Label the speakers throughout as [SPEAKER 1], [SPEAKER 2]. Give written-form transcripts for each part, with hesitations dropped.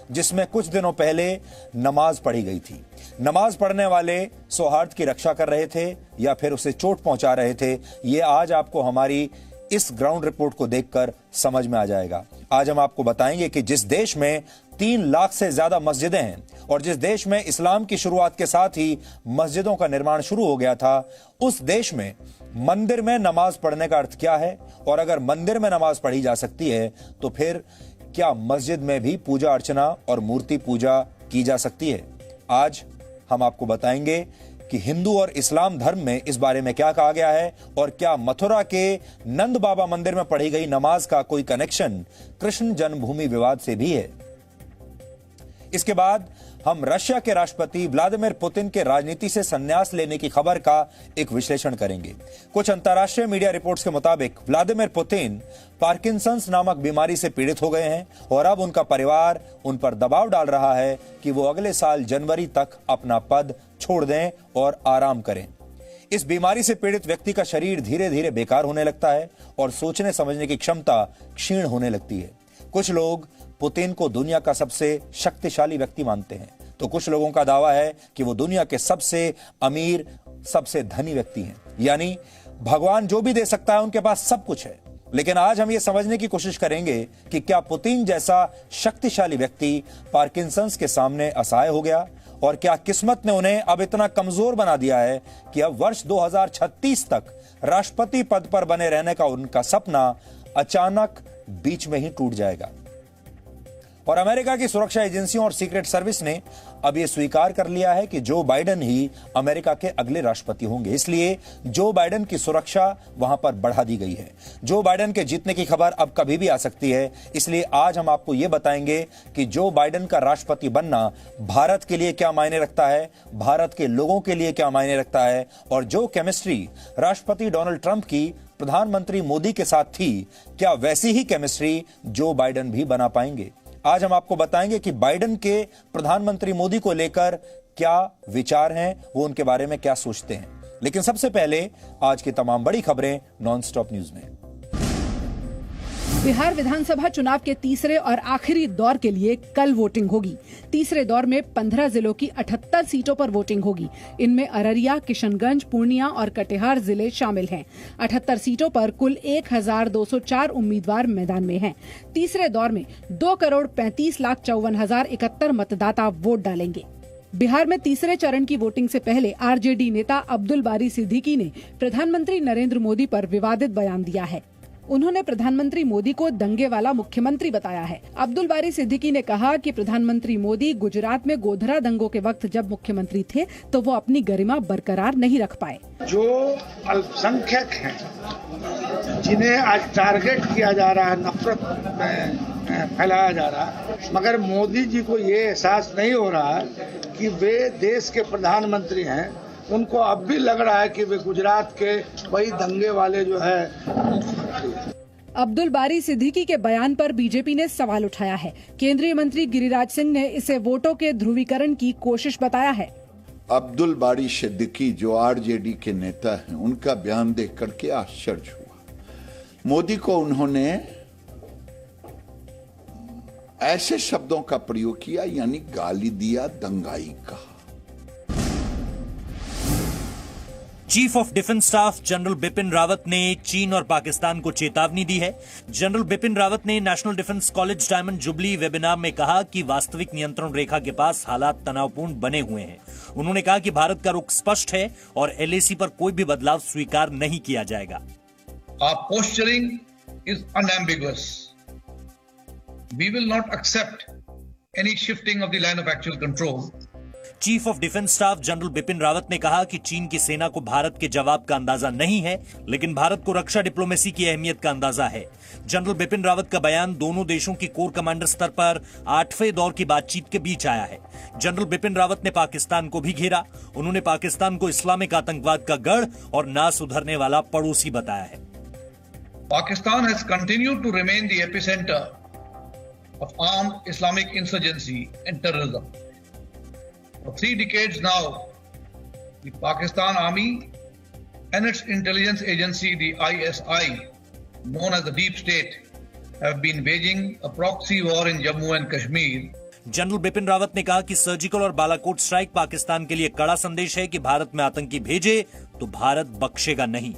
[SPEAKER 1] जिसमें कुछ दिनों पहले नमाज पढ़ी गई थी। नमाज पढ़ने वाले सौहार्द की रक्षा कर रहे थे या फिर उसे चोट पहुंचा रहे थे, ये आज आपको हमारी इस ग्राउंड रिपोर्ट को देखकर समझ में आ जाएगा। आज हम आपको बताएंगे कि जिस देश में 3 लाख से ज्यादा मस्जिदें हैं और जिस देश में इस्लाम की शुरुआत के साथ ही मस्जिदों का निर्माण शुरू हो गया था, उस देश में मंदिर में नमाज पढ़ने का अर्थ क्या है, और अगर मंदिर में नमाज पढ़ी जा सकती है तो फिर क्या मस्जिद में भी पूजा अर्चना और मूर्ति पूजा की जा सकती है। आज हम आपको बताएंगे कि हिंदू और इस्लाम धर्म में इस बारे में क्या कहा गया है और क्या मथुरा के नंद बाबा मंदिर में पढ़ी गई नमाज का कोई कनेक्शन कृष्ण जन्मभूमि विवाद से भी है। इसके बाद हम रशिया के राष्ट्रपति व्लादिमीर पुतिन के राजनीति से संन्यास लेने की खबर का एक विश्लेषण करेंगे। कुछ अंतर्राष्ट्रीय मीडिया रिपोर्ट्स के मुताबिक व्लादिमीर पुतिन पार्किंसंस नामक बीमारी से पीड़ित हो गए हैं और अब उनका परिवार उन पर दबाव डाल रहा है कि वो अगले साल जनवरी तक अपना पद छोड़ दें और आराम करें। इस बीमारी से पीड़ित व्यक्ति का शरीर धीरे धीरे बेकार होने लगता है और सोचने समझने की क्षमता क्षीण होने लगती है। कुछ लोग पुतिन को दुनिया का सबसे शक्तिशाली व्यक्ति मानते हैं, तो कुछ लोगों का दावा है कि वो दुनिया के सबसे अमीर, सबसे धनी व्यक्ति हैं। यानी भगवान जो भी दे सकता है उनके पास सब कुछ है। लेकिन आज हम ये समझने की कोशिश करेंगे कि क्या पुतिन जैसा शक्तिशाली व्यक्ति पार्किंसंस के सामने असहाय हो गया, और क्या किस्मत ने उन्हें अब इतना कमजोर बना दिया है कि अब वर्ष 2036 तक राष्ट्रपति पद पर बने रहने का उनका सपना अचानक बीच में ही टूट जाएगा। और अमेरिका की सुरक्षा एजेंसियों और सीक्रेट सर्विस ने अब यह स्वीकार कर लिया है कि जो बाइडेन ही अमेरिका के अगले राष्ट्रपति होंगे। इसलिए जो बाइडेन की सुरक्षा वहां पर बढ़ा दी गई है। जो बाइडेन के जीतने की खबर अब कभी भी आ सकती है। इसलिए आज हम आपको यह बताएंगे कि जो बाइडेन का राष्ट्रपति बनना भारत के लिए क्या मायने रखता है, भारत के लोगों के लिए क्या मायने रखता है, और जो केमिस्ट्री राष्ट्रपति डोनाल्ड ट्रंप की प्रधानमंत्री मोदी के साथ थी, क्या वैसी ही केमिस्ट्री जो बाइडेन भी बना पाएंगे। आज हम आपको बताएंगे कि बाइडेन के प्रधानमंत्री मोदी को लेकर क्या विचार हैं, वो उनके बारे में क्या सोचते हैं। लेकिन सबसे पहले आज की तमाम बड़ी खबरें नॉनस्टॉप न्यूज में।
[SPEAKER 2] बिहार विधानसभा चुनाव के तीसरे और आखिरी दौर के लिए कल वोटिंग होगी। तीसरे दौर में 15 जिलों की 78 सीटों पर वोटिंग होगी। इनमें अररिया, किशनगंज, पूर्णिया और कटिहार जिले शामिल हैं। 78 सीटों पर कुल 1204 उम्मीदवार मैदान में हैं। तीसरे दौर में 2,35,54,071 मतदाता वोट डालेंगे। बिहार में तीसरे चरण की वोटिंग से पहले आरजेडी नेता अब्दुल बारी सिद्दीकी ने प्रधानमंत्री नरेंद्र मोदी पर विवादित बयान दिया है। उन्होंने प्रधानमंत्री मोदी को दंगे वाला मुख्यमंत्री बताया है। अब्दुल बारी सिद्दीकी ने कहा कि प्रधानमंत्री मोदी गुजरात में गोधरा दंगों के वक्त जब मुख्यमंत्री थे तो वो अपनी गरिमा बरकरार नहीं रख पाए।
[SPEAKER 3] जो अल्पसंख्यक हैं, जिन्हें आज टारगेट किया जा रहा है, नफरत फैलाया जा रहा है, मगर मोदी जी को ये एहसास नहीं हो रहा कि वे देश के प्रधानमंत्री हैं। उनको अब भी लग रहा है कि वे गुजरात के वही दंगे वाले जो है।
[SPEAKER 2] अब्दुल बारी सिद्दीकी के बयान पर बीजेपी ने सवाल उठाया है। केंद्रीय मंत्री गिरिराज सिंह ने इसे वोटों के ध्रुवीकरण की कोशिश बताया है।
[SPEAKER 4] अब्दुल बारी सिद्दीकी जो आरजेडी के नेता हैं, उनका बयान देख करके आश्चर्य हुआ। मोदी को उन्होंने ऐसे शब्दों का प्रयोग किया, यानी गाली दिया, दंगाई कहा।
[SPEAKER 5] Chief of defence staff general Bipin Rawat ने चीन और पाकिस्तान को चेतावनी दी है। जनरल बिपिन रावत ने national defence college diamond jubilee webinar में कहा कि वास्तविक नियंत्रण रेखा के पास हालात तनावपूर्ण बने हुए हैं। उन्होंने कहा कि भारत का रुख स्पष्ट है और एलएसी पर कोई भी बदलाव स्वीकार नहीं किया जाएगा।
[SPEAKER 6] Our posturing is unambiguous. We will not accept any shifting of the line of actual control.
[SPEAKER 5] Chief of defence staff general Bipin Rawat ने कहा कि चीन की सेना को भारत के जवाब का अंदाजा नहीं है, लेकिन भारत को रक्षा डिप्लोमेसी की अहमियत का अंदाजा है। जनरल बिपिन रावत का बयान दोनों देशों की कोर कमांडर स्तर पर 8वें दौर की बातचीत के बीच आया है। जनरल बिपिन रावत ने पाकिस्तान को भी घेरा। उन्होंने पाकिस्तान को इस्लामिक आतंकवाद का गढ़ और ना सुधरने वाला पड़ोसी बताया है।
[SPEAKER 6] Pakistan has continued to remain the epicenter of armed Islamic insurgency and terrorism. For 3 decades now, the Pakistan Army and its intelligence agency, the ISI, known as the Deep State, have been waging a proxy war in Jammu and Kashmir.
[SPEAKER 5] General Bipin Rawat ने कहा कि surgical और Balakot strike Pakistan के लिए कड़ा संदेश है कि भारत में आतंकी भेजे तो भारत बख्शेगा नहीं।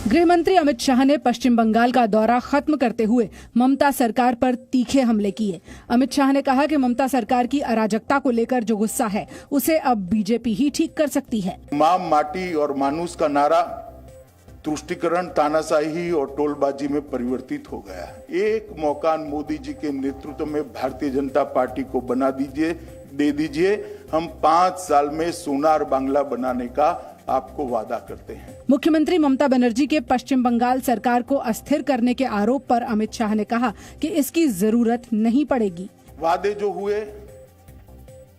[SPEAKER 2] गृह मंत्री अमित शाह ने पश्चिम बंगाल का दौरा खत्म करते हुए ममता सरकार पर तीखे हमले किए। अमित शाह ने कहा कि ममता सरकार की अराजकता को लेकर जो गुस्सा है उसे अब बीजेपी ही ठीक कर सकती है।
[SPEAKER 7] मां माटी और मानूस का नारा तुष्टिकरण, तानाशाही और टोलबाजी में परिवर्तित हो गया है। एक मौका मोदी जी के नेतृत्व में भारतीय जनता पार्टी को दे दीजिए। हम 5 साल में सोनार बांग्ला बनाने का आपको वादा करते हैं।
[SPEAKER 2] मुख्यमंत्री ममता बनर्जी के पश्चिम बंगाल सरकार को अस्थिर करने के आरोप पर अमित शाह ने कहा कि इसकी जरूरत नहीं पड़ेगी।
[SPEAKER 7] वादे जो हुए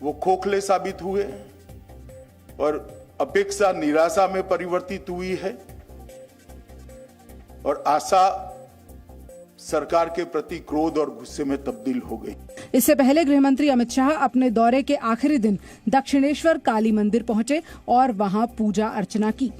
[SPEAKER 7] वो खोखले साबित हुए और अपेक्षा निराशा में परिवर्तित हुई है और आशा सरकार के प्रति क्रोध और गुस्से में तब्दील हो गई।
[SPEAKER 2] इससे पहले गृह मंत्री अमित शाह अपने दौरे के आखिरी दिन दक्षिणेश्वर काली मंदिर पहुंचे और वहां पूजा अर्चना की।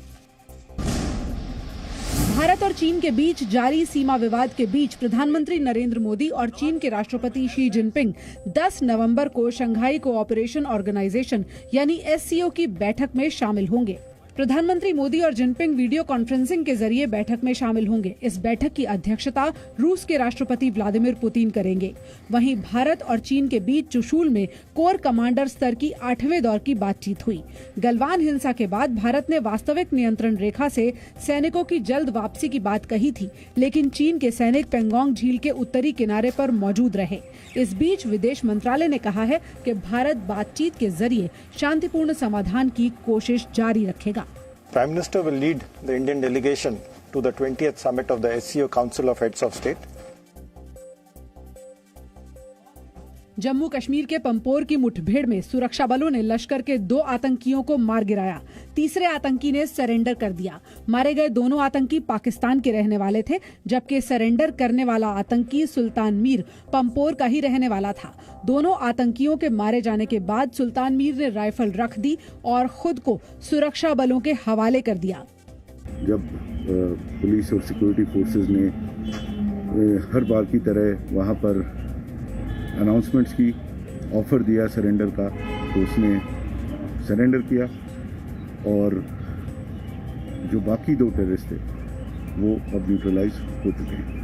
[SPEAKER 2] भारत और चीन के बीच जारी सीमा विवाद के बीच प्रधानमंत्री नरेंद्र मोदी और चीन के राष्ट्रपति शी जिनपिंग 10 नवंबर को शंघाई कोऑपरेशन ऑर्गेनाइजेशन यानी SCO की बैठक में शामिल होंगे। प्रधानमंत्री मोदी और जिनपिंग वीडियो कॉन्फ्रेंसिंग के जरिए बैठक में शामिल होंगे। इस बैठक की अध्यक्षता रूस के राष्ट्रपति व्लादिमीर पुतिन करेंगे। वहीं भारत और चीन के बीच चुशूल में कोर कमांडर स्तर की 8वें दौर की बातचीत हुई। गलवान हिंसा के बाद भारत ने वास्तविक नियंत्रण रेखा से सैनिकों की जल्द वापसी की बात कही थी, लेकिन चीन के सैनिक पेंगोंग झील के उत्तरी किनारे पर मौजूद रहे। इस बीच विदेश मंत्रालय ने कहा है कि भारत बातचीत के जरिए शांतिपूर्ण समाधान की कोशिश जारी रखेगा।
[SPEAKER 8] Prime Minister will lead the Indian delegation to the 20th summit of the SCO Council of Heads of State.
[SPEAKER 2] Jammu Kashmir के पंपोर की मुठभेड़ में सुरक्षा बलों ने लश्कर के 2 आतंकियों को मार गिराया। तीसरे आतंकी ने सरेंडर कर दिया। मारे गए दोनों आतंकी पाकिस्तान के रहने वाले थे, जबकि सरेंडर करने वाला आतंकी सुल्तान मीर पंपोर का ही रहने वाला था। दोनों आतंकियों के मारे जाने के बाद सुल्तान मीर ने राइफल रख दी और खुद को सुरक्षा बलों के हवाले कर दिया।
[SPEAKER 9] जब पुलिस और सिक्योरिटी फोर्सेस ने हर बार की तरह वहां पर अनाउंसमेंट्स की, ऑफर दिया सरेंडर का, तो उसने सरेंडर किया और जो बाकी 2 टेररिस्ट थे वो अब न्यूट्रलाइज हो चुके हैं।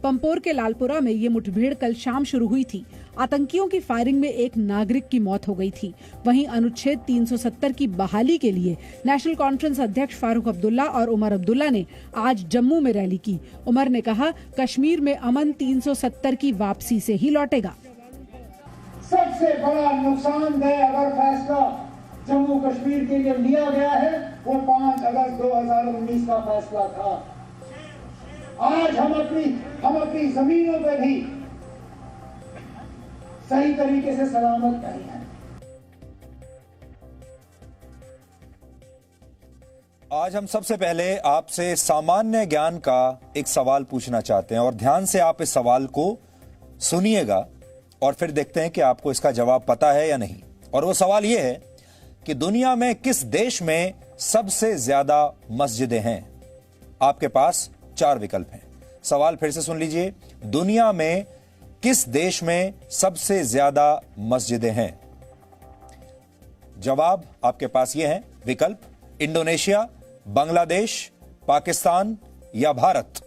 [SPEAKER 2] पंपोर के लालपुरा में ये मुठभेड़ कल शाम शुरू हुई थी। आतंकियों की फायरिंग में एक नागरिक की मौत हो गई थी। वहीं अनुच्छेद 370 की बहाली के लिए नेशनल कॉन्फ्रेंस अध्यक्ष फारूक अब्दुल्ला और उमर अब्दुल्ला ने आज जम्मू में रैली की। उमर ने कहा, कश्मीर में अमन 370 की वापसी से ही लौटेगा।
[SPEAKER 3] सबसे बड़ा नुकसानदेह अगर फैसला जम्मू कश्मीर के लिए लिया गया है वो 5 अगस्त 2019 का फैसला था। आज हम अपनी जमीनों पे भी सही तरीके से सलामत नहीं है।
[SPEAKER 1] आज हम सबसे पहले आपसे सामान्य ज्ञान का एक सवाल पूछना चाहते हैं और ध्यान से आप इस सवाल को सुनिएगा और फिर देखते हैं कि आपको इसका जवाब पता है या नहीं। और वो सवाल ये है कि दुनिया में किस देश में सबसे ज्यादा मस्जिदें हैं? आपके पास 4 विकल्प हैं। सवाल फिर से सुन लीजिए, दुनिया में किस देश में सबसे ज्यादा मस्जिदें हैं? जवाब आपके पास ये हैं विकल्प: इंडोनेशिया, बांग्लादेश, पाकिस्तान या भारत।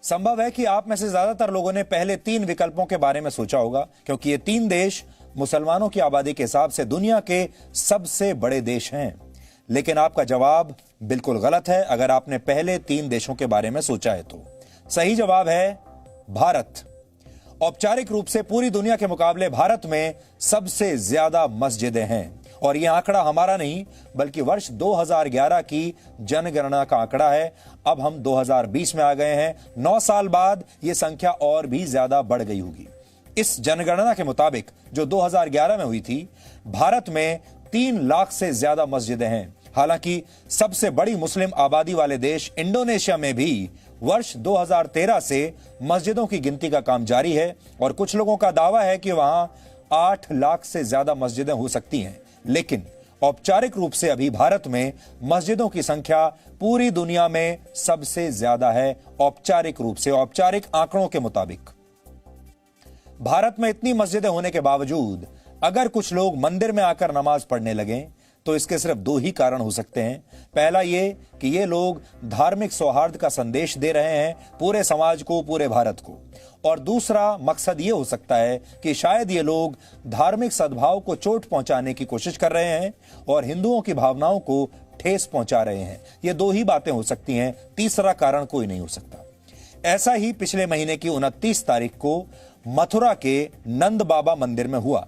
[SPEAKER 1] संभव है कि आप में से ज्यादातर लोगों ने पहले 3 विकल्पों के बारे में सोचा होगा, क्योंकि ये 3 देश मुसलमानों की आबादी के हिसाब से दुनिया के सबसे बड़े देश हैं। लेकिन आपका जवाब बिल्कुल गलत है अगर आपने पहले 3 देशों के बारे में सोचा है तो। सही जवाब है भारत। औपचारिक रूप से पूरी दुनिया के मुकाबले भारत में सबसे ज्यादा मस्जिदें हैं और यह आंकड़ा हमारा नहीं बल्कि वर्ष 2011 की जनगणना का आंकड़ा है। अब हम 2020 में आ गए हैं। 9 साल बाद यह संख्या और भी ज्यादा बढ़ गई होगी। इस जनगणना के मुताबिक जो 2011 में हुई थी, भारत में 3 लाख से ज्यादा मस्जिदें हैं। हालांकि सबसे बड़ी मुस्लिम आबादी वाले देश इंडोनेशिया में भी वर्ष 2013 से मस्जिदों की गिनती का काम जारी है और कुछ लोगों का दावा है कि वहां 8 लाख से ज्यादा मस्जिदें हो सकती हैं। लेकिन औपचारिक रूप से अभी भारत में मस्जिदों की संख्या पूरी दुनिया में सबसे ज्यादा है, औपचारिक रूप से, औपचारिक आंकड़ों के मुताबिक। भारत में इतनी मस्जिदें होने के बावजूद अगर कुछ लोग मंदिर में आकर नमाज पढ़ने लगें तो इसके सिर्फ दो ही कारण हो सकते हैं। पहला ये कि ये लोग धार्मिक सौहार्द का संदेश दे रहे हैं पूरे समाज को, पूरे भारत को, और दूसरा मकसद ये हो सकता है कि शायद ये लोग धार्मिक सद्भाव को चोट पहुंचाने की कोशिश कर रहे हैं और हिंदुओं की भावनाओं को ठेस पहुंचा रहे हैं। ये दो ही बातें हो सकती हैं, तीसरा कारण कोई नहीं हो सकता। ऐसा ही पिछले महीने की 29 तारीख को मथुरा के नंद बाबा मंदिर में हुआ,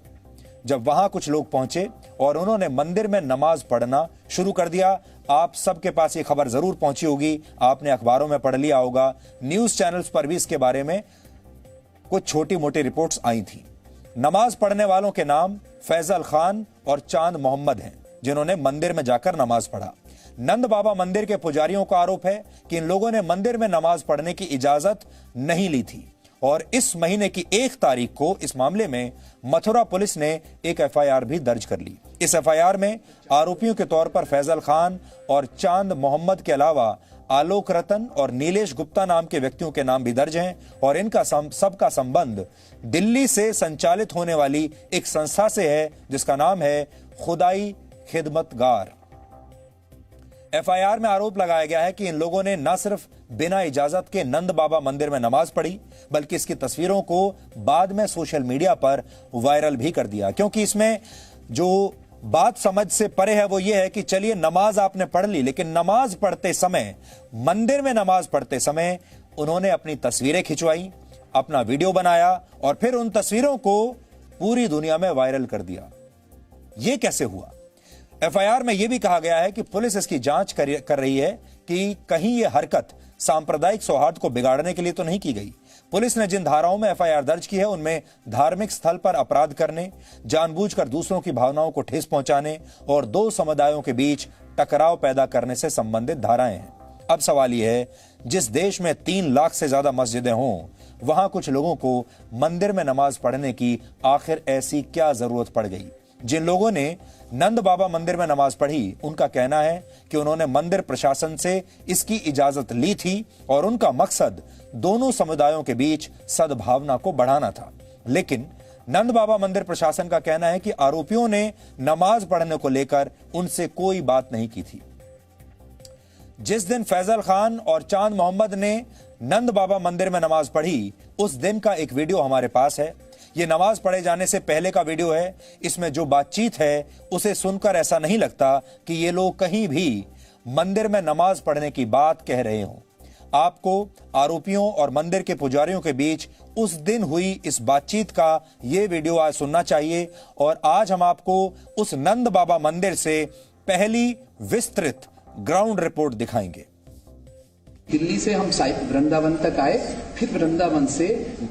[SPEAKER 1] जब वहां कुछ लोग पहुंचे और उन्होंने मंदिर में नमाज पढ़ना शुरू कर दिया। आप सबके पास ये खबर जरूर पहुंची होगी, आपने अखबारों में पढ़ लिया होगा, न्यूज चैनल्स पर भी इसके बारे में कुछ छोटी मोटी रिपोर्ट्स आई थी। नमाज पढ़ने वालों के नाम फैजल खान और चांद मोहम्मद हैं, जिन्होंने मंदिर में जाकर नमाज पढ़ा। नंद बाबा मंदिर के पुजारियों का आरोप है कि इन लोगों ने मंदिर में नमाज पढ़ने की इजाजत नहीं ली थी और इस महीने की 1 तारीख को इस मामले में मथुरा पुलिस ने एक एफआईआर भी दर्ज कर ली। इस एफआईआर में आरोपियों के तौर पर फैजल खान और चांद मोहम्मद के अलावा आलोक रतन और नीलेश गुप्ता नाम के व्यक्तियों के नाम भी दर्ज हैं और इनका सबका संबंध दिल्ली से संचालित होने वाली एक संस्था से है जिसका नाम है खुदाई खिदमतगार। एफआईआर में आरोप लगाया गया है कि इन लोगों ने न सिर्फ बिना इजाजत के नंद बाबा मंदिर में नमाज पढ़ी, बल्कि इसकी तस्वीरों को बाद में सोशल मीडिया पर वायरल भी कर दिया। क्योंकि इसमें जो बात समझ से परे है वो ये है कि चलिए नमाज आपने पढ़ ली, लेकिन नमाज पढ़ते समय, मंदिर में नमाज पढ़ते समय उन्होंने अपनी तस्वीरें खिंचवाई, अपना वीडियो बनाया और फिर उन तस्वीरों को पूरी दुनिया में वायरल कर दिया। यह कैसे हुआ? एफआईआर में यह भी कहा गया है कि पुलिस इसकी जांच कर रही है कि कहीं यह हरकत सांप्रदायिक सौहार्द को बिगाड़ने के लिए तो नहीं की गई। पुलिस ने जिन धाराओं में एफआईआर दर्ज की है उनमें धार्मिक स्थल पर अपराध करने, जानबूझकर दूसरों की भावनाओं को ठेस पहुंचाने और दो समुदायों के बीच टकराव पैदा करने से संबंधित धाराएं हैं। अब सवाल यह है, जिस देश में 3 लाख से ज्यादा मस्जिदें हों, वहां कुछ लोगों को मंदिर में नमाज पढ़ने की आखिर ऐसी क्या जरूरत पड़ गई? जिन लोगों ने नंद बाबा मंदिर में नमाज पढ़ी, उनका कहना है कि उन्होंने मंदिर प्रशासन से इसकी इजाजत ली थी और उनका मकसद दोनों समुदायों के बीच सद्भावना को बढ़ाना था। लेकिन नंद बाबा मंदिर प्रशासन का कहना है कि आरोपियों ने नमाज पढ़ने को लेकर उनसे कोई बात नहीं की थी। जिस दिन फैजल खान और चांद मोहम्मद ने नंद बाबा मंदिर में नमाज पढ़ी, उस दिन का एक वीडियो हमारे पास है। यह नमाज पढ़े जाने से पहले का वीडियो है। इसमें जो बातचीत है उसे सुनकर ऐसा नहीं लगता कि ये लोग कहीं भी मंदिर में नमाज पढ़ने की बात कह रहे हों। आपको आरोपियों और मंदिर के पुजारियों के बीच उस दिन हुई इस बातचीत का ये वीडियो आज सुनना चाहिए और आज हम आपको उस नंद बाबा मंदिर से पहली विस्तृत ग्राउंड रिपोर्ट दिखाएंगे।
[SPEAKER 10] दिल्ली से हम वृंदावन तक आए, फिर वृंदावन से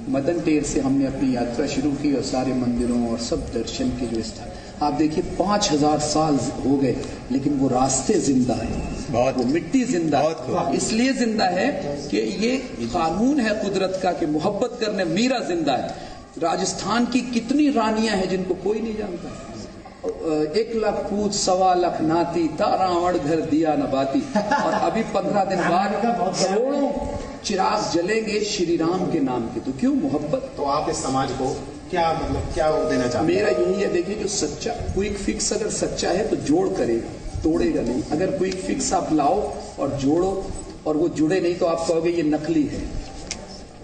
[SPEAKER 10] मदन टेर से हमने अपनी यात्रा शुरू की और सारे मंदिरों और सब दर्शन के जो स्थल, आप देखिए 5000 साल हो गए लेकिन वो रास्ते जिंदा है, वो मिट्टी जिंदा है। इसलिए जिंदा है कि ये कानून है कुदरत का कि मोहब्बत करने मीरा जिंदा है। राजस्थान की कितनी रानियां हैं जिनको कोई नहीं जानता। 1 लाख पूछ 1.25 लाख नाती, तारावण घर दिया न बाती। और अभी 15 दिन बाद करोड़ों चिराग जलेंगे श्री राम के नाम के। तो क्यों मोहब्बत?
[SPEAKER 11] तो आप इस समाज को क्या क्या वो देना चाहते हैं?
[SPEAKER 10] मेरा यही है, देखिए जो सच्चा क्विक फिक्स अगर सच्चा है तो जोड़ करेगा, तोड़ेगा नहीं। अगर क्विक फिक्स आप लाओ और जोड़ो और वो जुड़े नहीं तो आप कहोगे ये नकली है।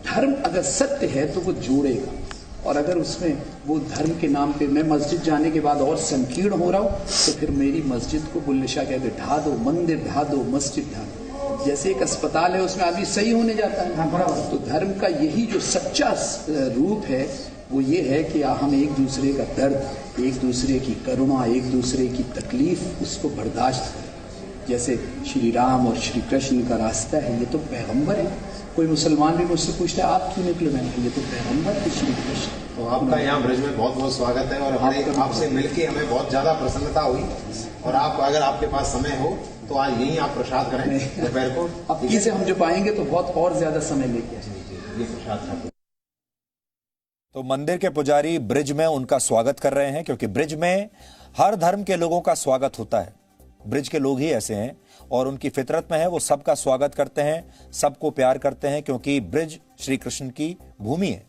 [SPEAKER 10] धर्म अगर सत्य है तो वो जोड़ेगा, और अगर उसमें वो धर्म के नाम पे मैं मस्जिद जाने के बाद और संकीर्ण हो रहा हूँ तो फिर मेरी मस्जिद को बुल्ले शाह कहते ढा दो, मंदिर ढा दो, मस्जिद ढा दो। जैसे एक अस्पताल है उसमें आदमी सही होने जाता है, तो धर्म का यही जो सच्चा रूप है वो ये है कि हम एक दूसरे का दर्द, एक दूसरे की करुणा, एक दूसरे की तकलीफ उसको बर्दाश्त करें। जैसे श्री राम और श्री कृष्ण का रास्ता है, ये तो पैगंबर है। कोई मुसलमान भी मुझसे पूछता है आप क्यों निकले, मैंने ये तो पैगंबर थे श्री कृष्ण।
[SPEAKER 11] तो आपका यहाँ ब्रिज में बहुत बहुत स्वागत है और आपसे मिलके हमें बहुत ज्यादा प्रसन्नता हुई। और आप अगर आपके पास समय हो तो आज यहीं आप प्रसाद करें दोपहर को।
[SPEAKER 10] अब से हम जो पाएंगे तो बहुत और ज्यादा समय लेके
[SPEAKER 11] ये प्रसाद।
[SPEAKER 1] तो मंदिर के पुजारी ब्रिज में उनका स्वागत कर रहे हैं, क्योंकि ब्रिज में हर धर्म के लोगों का स्वागत होता है। ब्रिज के लोग ही ऐसे हैं और उनकी फितरत में है, वो सबका स्वागत करते हैं, सबको प्यार करते हैं, क्योंकि ब्रिज श्री कृष्ण की भूमि है।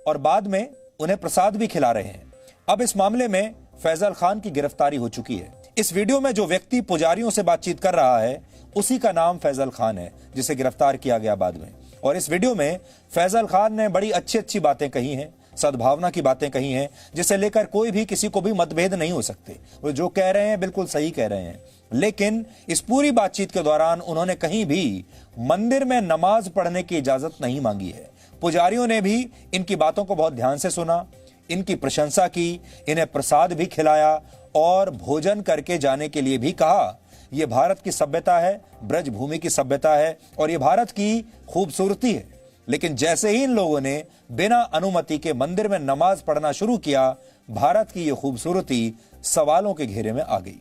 [SPEAKER 1] और बाद में उन्हें प्रसाद भी खिला रहे हैं। अब इस मामले में फैजल खान की गिरफ्तारी हो चुकी है। इस वीडियो में जो व्यक्ति पुजारियों से बातचीत कर रहा है उसी का नाम फैजल खान है, जिसे गिरफ्तार किया गया बाद में। और इस वीडियो में फैजल खान ने बड़ी अच्छी बातें कही हैं, सद्भावना की बातें कही हैं, जिसे लेकर कोई भी किसी को भी मतभेद नहीं हो सकते। वो जो कह रहे हैं बिल्कुल सही कह रहे हैं। लेकिन इस पूरी बातचीत के दौरान उन्होंने कहीं भी मंदिर में नमाज पढ़ने की इजाजत नहीं मांगी है। पुजारियों ने भी इनकी बातों को बहुत ध्यान से सुना, इनकी प्रशंसा की, इन्हें प्रसाद भी खिलाया और भोजन करके जाने के लिए भी कहा। यह भारत की सभ्यता है, ब्रजभूमि की सभ्यता है और यह भारत की खूबसूरती है। लेकिन जैसे ही इन लोगों ने बिना अनुमति के मंदिर में नमाज पढ़ना शुरू किया, भारत की यह खूबसूरती सवालों के घेरे में आ गई।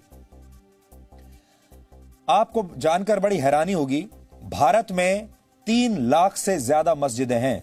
[SPEAKER 1] आपको जानकर बड़ी हैरानी होगी, भारत में 3 लाख से ज्यादा मस्जिदें हैं,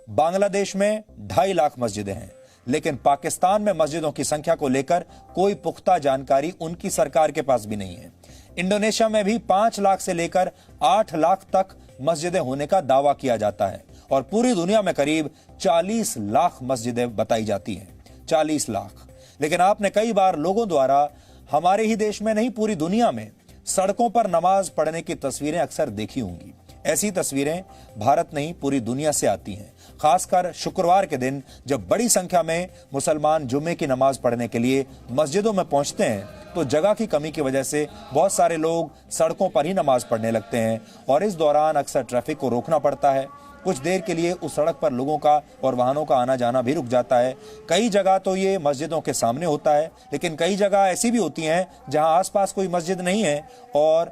[SPEAKER 1] बांग्लादेश में 2.5 लाख मस्जिदें हैं, लेकिन पाकिस्तान में मस्जिदों की संख्या को लेकर कोई पुख्ता जानकारी उनकी सरकार के पास भी नहीं है। इंडोनेशिया में भी 5 लाख से लेकर 8 लाख तक मस्जिदें होने का दावा किया जाता है और पूरी दुनिया में करीब 40 लाख मस्जिदें बताई जाती हैं। 40 लाख। लेकिन आपने कई बार लोगों द्वारा हमारे ही देश में नहीं, पूरी दुनिया में सड़कों पर नमाज पढ़ने की तस्वीरें अक्सर देखी होंगी। ऐसी तस्वीरें भारत नहीं, पूरी दुनिया से आती हैं। खासकर शुक्रवार के दिन जब बड़ी संख्या में मुसलमान जुम्मे की नमाज पढ़ने के लिए मस्जिदों में पहुंचते हैं, तो जगह की कमी की वजह से बहुत सारे लोग सड़कों पर ही नमाज पढ़ने लगते हैं और इस दौरान अक्सर ट्रैफिक को रोकना पड़ता है। कुछ देर के लिए उस सड़क पर लोगों का और वाहनों का आना जाना भी रुक जाता है। कई जगह तो ये मस्जिदों के सामने होता है, लेकिन कई जगह ऐसी भी होती हैं जहां आसपास कोई मस्जिद नहीं है और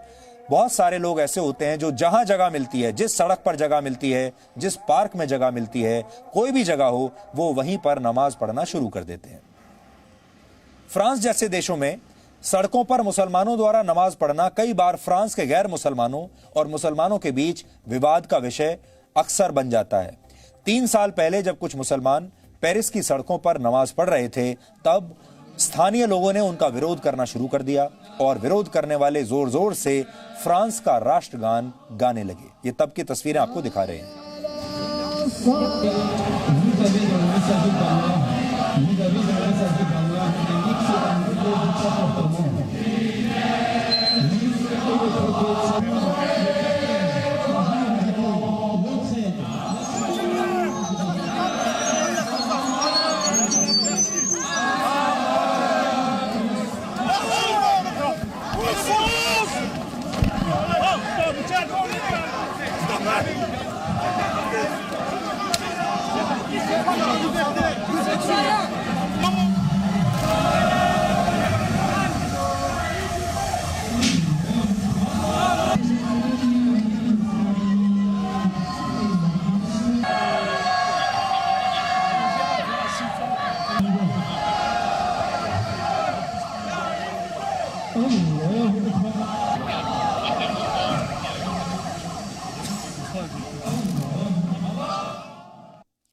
[SPEAKER 1] बहुत सारे लोग ऐसे होते हैं जो जहां जगह मिलती है, जिस सड़क पर जगह मिलती है, जिस पार्क में जगह मिलती है, कोई भी जगह हो, वो वहीं पर नमाज पढ़ना शुरू कर देते हैं। फ्रांस जैसे देशों में सड़कों पर मुसलमानों द्वारा नमाज पढ़ना कई बार फ्रांस के गैर मुसलमानों और मुसलमानों के बीच विवाद का विषय अक्सर बन जाता है। 3 साल पहले जब कुछ मुसलमान पेरिस की सड़कों पर नमाज पढ़ रहे थे, तब स्थानीय लोगों ने उनका विरोध करना शुरू कर दिया और विरोध करने वाले जोर जोर से फ्रांस का राष्ट्रगान गाने लगे। ये तब की तस्वीरें आपको दिखा रहे हैं।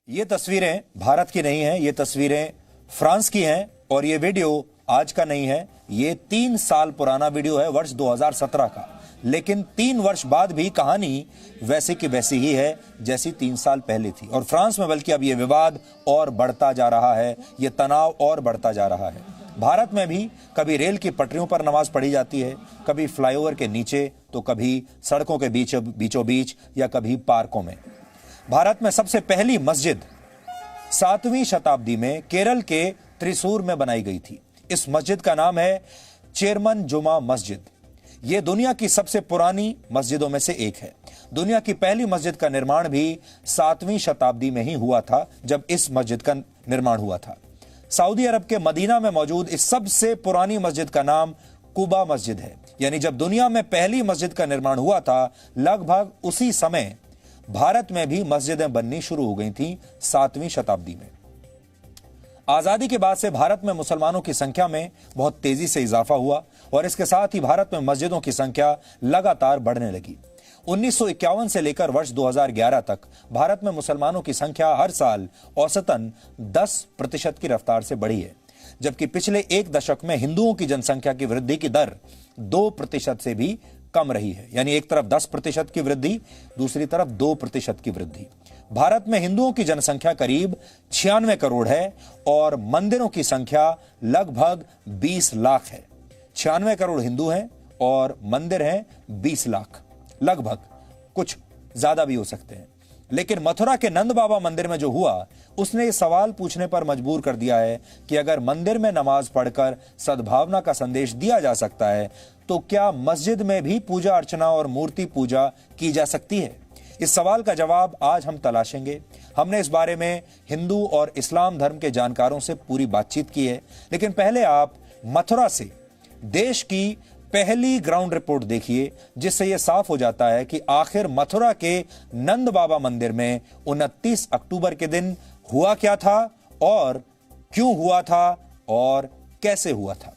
[SPEAKER 1] ये तस्वीरें भारत की नहीं हैं, ये तस्वीरें फ्रांस की हैं और ये वीडियो आज का नहीं है, ये 3 साल पुराना वीडियो है, वर्ष 2017 का। लेकिन 3 वर्ष बाद भी कहानी वैसी की वैसी ही है जैसी 3 साल पहले थी। और फ्रांस में बल्कि अब ये विवाद और बढ़ता जा रहा है, ये तनाव और बढ़ता जा रहा है। भारत में भी कभी रेल की पटरियों पर नमाज पढ़ी जाती है, कभी फ्लाईओवर के नीचे, तो कभी सड़कों के बीचों बीच या कभी पार्कों में। भारत में सबसे पहली मस्जिद 7वीं शताब्दी में केरल के त्रिशूर में बनाई गई थी। इस मस्जिद का नाम है चेरमन जुमा मस्जिद। यह दुनिया की सबसे पुरानी मस्जिदों में से एक है। दुनिया की पहली मस्जिद का निर्माण भी 7वीं शताब्दी में ही हुआ था, जब इस मस्जिद का निर्माण हुआ था। सऊदी अरब के मदीना में मौजूद इस सबसे पुरानी मस्जिद का नाम कुबा मस्जिद है। यानी जब दुनिया में पहली मस्जिद का निर्माण हुआ था, लगभग उसी समय भारत में भी मस्जिदें बननी शुरू हो गई थीं 7वीं शताब्दी में। आजादी के बाद से भारत में मुसलमानों की संख्या में बहुत तेजी से इजाफा हुआ और इसके साथ ही भारत में मस्जिदों की संख्या लगातार बढ़ने लगी। 1951 से लेकर वर्ष 2011 तक भारत में मुसलमानों की संख्या हर साल औसतन 10% की रफ्तार से बढ़ी है, जबकि पिछले 1 दशक में हिंदुओं की जनसंख्या की वृद्धि की दर 2% से भी कम रही है। यानी एक तरफ 10% की वृद्धि, दूसरी तरफ 2% की वृद्धि। भारत में हिंदुओं की जनसंख्या करीब 96 करोड़ है और मंदिरों की संख्या लगभग 20 लाख है। 96 करोड़ हिंदू हैं और मंदिर हैं 20 लाख, लगभग, कुछ ज्यादा भी हो सकते हैं। लेकिन मथुरा के नंद बाबा मंदिर में जो हुआ उसने ये सवाल पूछने पर मजबूर कर दिया है कि अगर मंदिर में नमाज पढ़कर सद्भावना का संदेश दिया जा सकता है तो क्या मस्जिद में भी पूजा अर्चना और मूर्ति पूजा की जा सकती है? इस सवाल का जवाब आज हम तलाशेंगे। हमने इस बारे में हिंदू और इस्लाम धर्म के जानकारों से पूरी बातचीत की है, लेकिन पहले आप मथुरा से देश की पहली ग्राउंड रिपोर्ट देखिए, जिससे यह साफ हो जाता है कि आखिर मथुरा के नंद बाबा मंदिर में 29 अक्टूबर के दिन हुआ क्या था और क्यों हुआ था और कैसे हुआ था।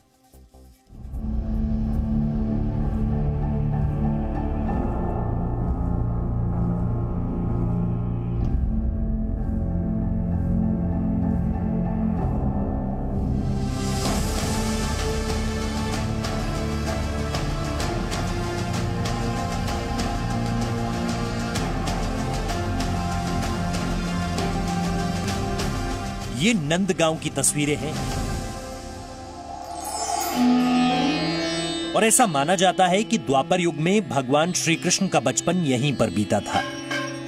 [SPEAKER 5] ये नंदगांव की तस्वीरें हैं और ऐसा माना जाता है कि द्वापर युग में भगवान श्री कृष्ण का बचपन यहीं पर बीता था।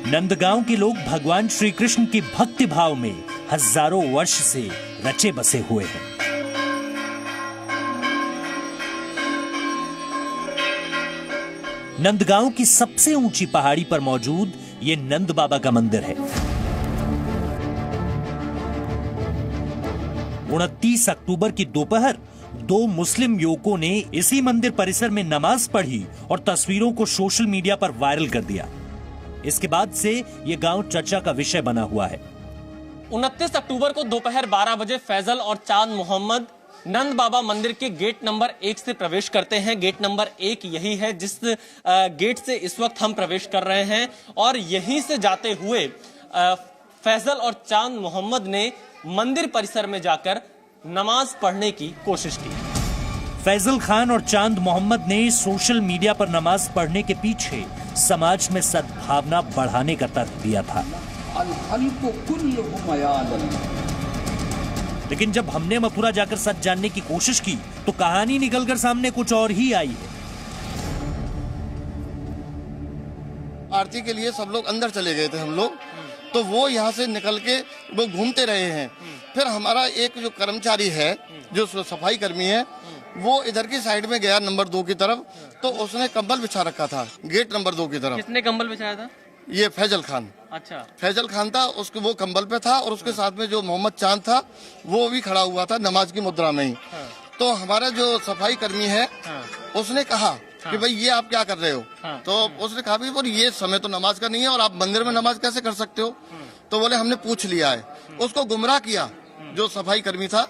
[SPEAKER 5] नंदगांव के लोग भगवान श्री कृष्ण की भक्ति भाव में हजारों वर्ष से रचे बसे हुए हैं। नंदगांव की सबसे ऊंची पहाड़ी पर मौजूद ये नंद बाबा का मंदिर है। 29 अक्टूबर की दोपहर 2 मुस्लिम युवकों ने इसी मंदिर परिसर में नमाज पढ़ी और तस्वीरों को सोशल मीडिया पर वायरल कर दिया। इसके बाद से यह गांव चर्चा का विषय बना हुआ है।
[SPEAKER 12] 29 अक्टूबर को दोपहर 12 बजे फैजल और चांद मोहम्मद नंद बाबा मंदिर के गेट नंबर 1 से प्रवेश करते हैं। गेट नंबर 1 यही है जिस गेट से इस वक्त हम प्रवेश कर रहे हैं और यहीं से जाते हुए फैजल और चांद मोहम्मद ने मंदिर परिसर में जाकर नमाज पढ़ने की कोशिश की।
[SPEAKER 5] फैजल खान और चांद मोहम्मद ने सोशल मीडिया पर नमाज पढ़ने के पीछे समाज में सद्भावना बढ़ाने का तर्क दिया था। लेकिन जब हमने मथुरा जाकर सच जानने की कोशिश की तो कहानी निकलकर सामने कुछ और ही आई है।
[SPEAKER 13] आरती के लिए सब लोग अंदर चले गए थे हम लोग, तो वो यहाँ से निकल के वो घूमते रहे हैं। फिर हमारा एक जो कर्मचारी है जो सफाई कर्मी है वो इधर की साइड में गया नंबर 2 की तरफ, तो उसने कंबल बिछा रखा था गेट नंबर 2 की तरफ।
[SPEAKER 12] किसने कंबल बिछाया था?
[SPEAKER 13] ये फैजल खान।
[SPEAKER 12] अच्छा,
[SPEAKER 13] फैजल खान था, उसके वो कंबल पे था और उसके साथ में जो मोहम्मद चांद था वो भी खड़ा हुआ था नमाज की मुद्रा में ही। तो हमारा जो सफाई कर्मी है उसने कहा कि भाई ये आप क्या कर रहे हो? तो उसने कहा भाई ये समय तो नमाज का नहीं है और आप मंदिर में नमाज कैसे कर सकते हो? तो बोले हमने पूछ लिया है। उसको गुमराह किया जो सफाई कर्मी था।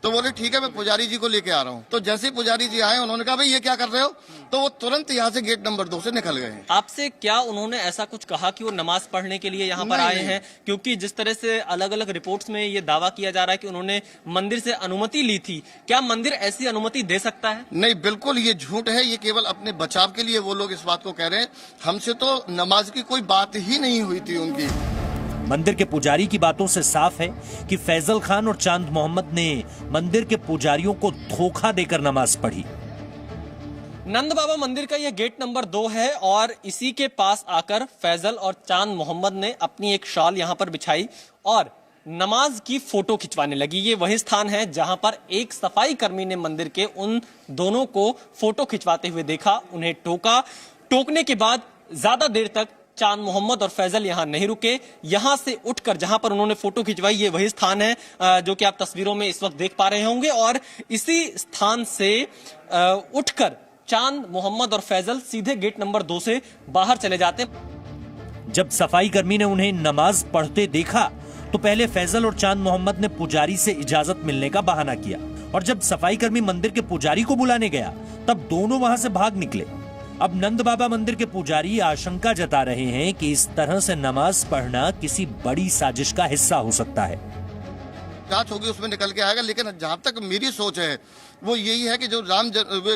[SPEAKER 13] तो बोले ठीक है मैं पुजारी जी को लेके आ रहा हूँ। तो जैसे ही पुजारी जी आए उन्होंने कहा भाई ये क्या कर रहे हो? तो वो तुरंत यहाँ से गेट नंबर 2 से निकल गए।
[SPEAKER 12] आपसे क्या उन्होंने ऐसा कुछ कहा कि वो नमाज पढ़ने के लिए यहाँ पर आए हैं? क्योंकि जिस तरह से अलग अलग रिपोर्ट्स में ये दावा किया जा रहा है कि उन्होंने मंदिर से अनुमति ली थी, क्या मंदिर ऐसी अनुमति दे सकता है?
[SPEAKER 13] नहीं, बिल्कुल ये झूठ है। ये केवल अपने बचाव के लिए वो लोग इस बात को कह रहे हैं। हमसे तो नमाज की कोई बात ही नहीं हुई थी उनकी।
[SPEAKER 5] मंदिर के पुजारी की बातों से साफ है कि फैजल खान और चांद मोहम्मद ने मंदिर के पुजारियों को धोखा देकर नमाज पढ़ी।
[SPEAKER 12] नंद बाबा मंदिर का यह गेट नंबर 2 है और इसी के पास आकर फैजल और चांद मोहम्मद ने अपनी एक शॉल यहाँ पर बिछाई और नमाज की फोटो खिंचवाने लगी। ये वही स्थान है जहां पर एक सफाई कर्मी ने मंदिर के उन दोनों को फोटो खिंचवाते हुए देखा, उन्हें टोका। टोकने के बाद ज्यादा देर तक चांद मोहम्मद और फैजल यहां नहीं रुके। यहां से उठकर जहां पर उन्होंने फोटो खिंचवाई ये वही स्थान है जो कि आप तस्वीरों में इस वक्त देख पा रहे होंगे और इसी स्थान से उठकर चांद मोहम्मद और फैजल सीधे गेट नंबर 2 से बाहर चले जाते।
[SPEAKER 5] जब सफाई कर्मी ने उन्हें नमाज पढ़ते देखा तो पहले फैजल और चांद मोहम्मद ने पुजारी से इजाजत मिलने का बहाना किया और जब सफाई कर्मी मंदिर के पुजारी को बुलाने गया तब दोनों वहां से भाग निकले। अब नंद बाबा मंदिर के पुजारी आशंका जता रहे हैं कि इस तरह से नमाज पढ़ना किसी बड़ी साजिश का हिस्सा हो सकता है।
[SPEAKER 13] जांच होगी उसमें निकल के आएगा, लेकिन जहां तक मेरी सोच है वो यही है कि जो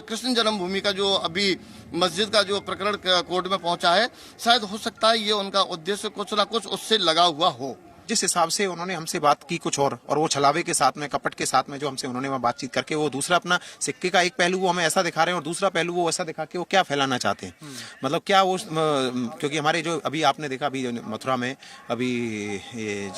[SPEAKER 13] कृष्ण जन्मभूमि का जो अभी मस्जिद का जो प्रकरण कोर्ट में पहुंचा है, शायद हो सकता है ये उनका उद्देश्य कुछ ना कुछ उससे लगा हुआ हो।
[SPEAKER 11] जिस हिसाब से उन्होंने हमसे बात की कुछ और वो छलावे के साथ में, कपट के साथ में जो हमसे उन्होंने वहाँ बातचीत करके वो दूसरा अपना सिक्के का एक पहलू वो हमें ऐसा दिखा रहे हैं और दूसरा पहलू वो ऐसा दिखा के वो क्या फैलाना चाहते हैं। मतलब क्या वो क्योंकि हमारे जो अभी आपने देखा अभी मथुरा में अभी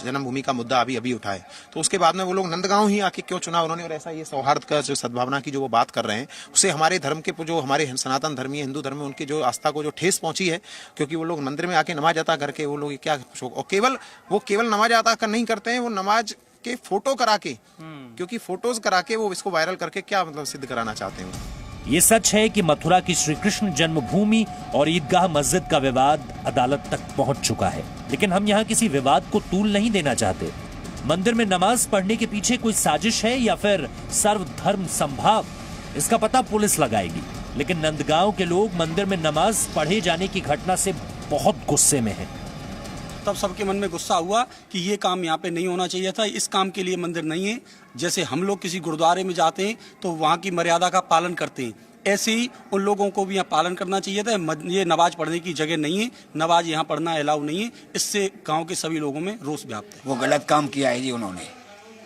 [SPEAKER 11] जन्मभूमि का मुद्दा अभी उठा है, तो उसके बाद में वो लोग नंदगांव ही आके क्यों चुना उन्होंने, और ऐसा ये सौहार्द का जो सद्भावना की जो वो बात कर रहे हैं उससे हमारे धर्म के जो हमारे सनातन धर्मी हिंदू धर्म में उनकी जो आस्था को जो ठेस पहुंची है। क्योंकि वो लोग मंदिर में आके नमाज अता करके वो लोग क्या और केवल नमाज अता कर नहीं करते हैं, वो नमाज के फोटो करा के, क्योंकि फोटोज करा के वो इसको वायरल करके क्या मतलब सिद्ध कराना चाहते हैं।
[SPEAKER 5] ये सच है कि मथुरा की श्री कृष्ण जन्मभूमि और ईदगाह मस्जिद का विवाद अदालत तक पहुंच चुका है, लेकिन हम यहाँ किसी विवाद को तूल नहीं देना चाहते। मंदिर में नमाज पढ़ने के पीछे कोई साजिश है या फिर सर्वधर्म संभाव, इसका पता पुलिस लगाएगी। लेकिन नंदगांव के लोग मंदिर में नमाज पढ़े जाने की घटना से बहुत गुस्से में हैं।
[SPEAKER 14] तब सबके मन में गुस्सा हुआ कि ये काम यहाँ पे नहीं होना चाहिए था, इस काम के लिए मंदिर नहीं है। जैसे हम लोग किसी गुरुद्वारे में जाते हैं तो वहाँ की मर्यादा का पालन करते हैं, ऐसे ही उन लोगों को भी यहाँ पालन करना चाहिए था। ये नमाज पढ़ने की जगह नहीं है, नमाज यहाँ पढ़ना अलाउ नहीं है। इससे गाँव के सभी लोगों में रोष व्याप्त है।
[SPEAKER 15] वो गलत काम किया है जी, उन्होंने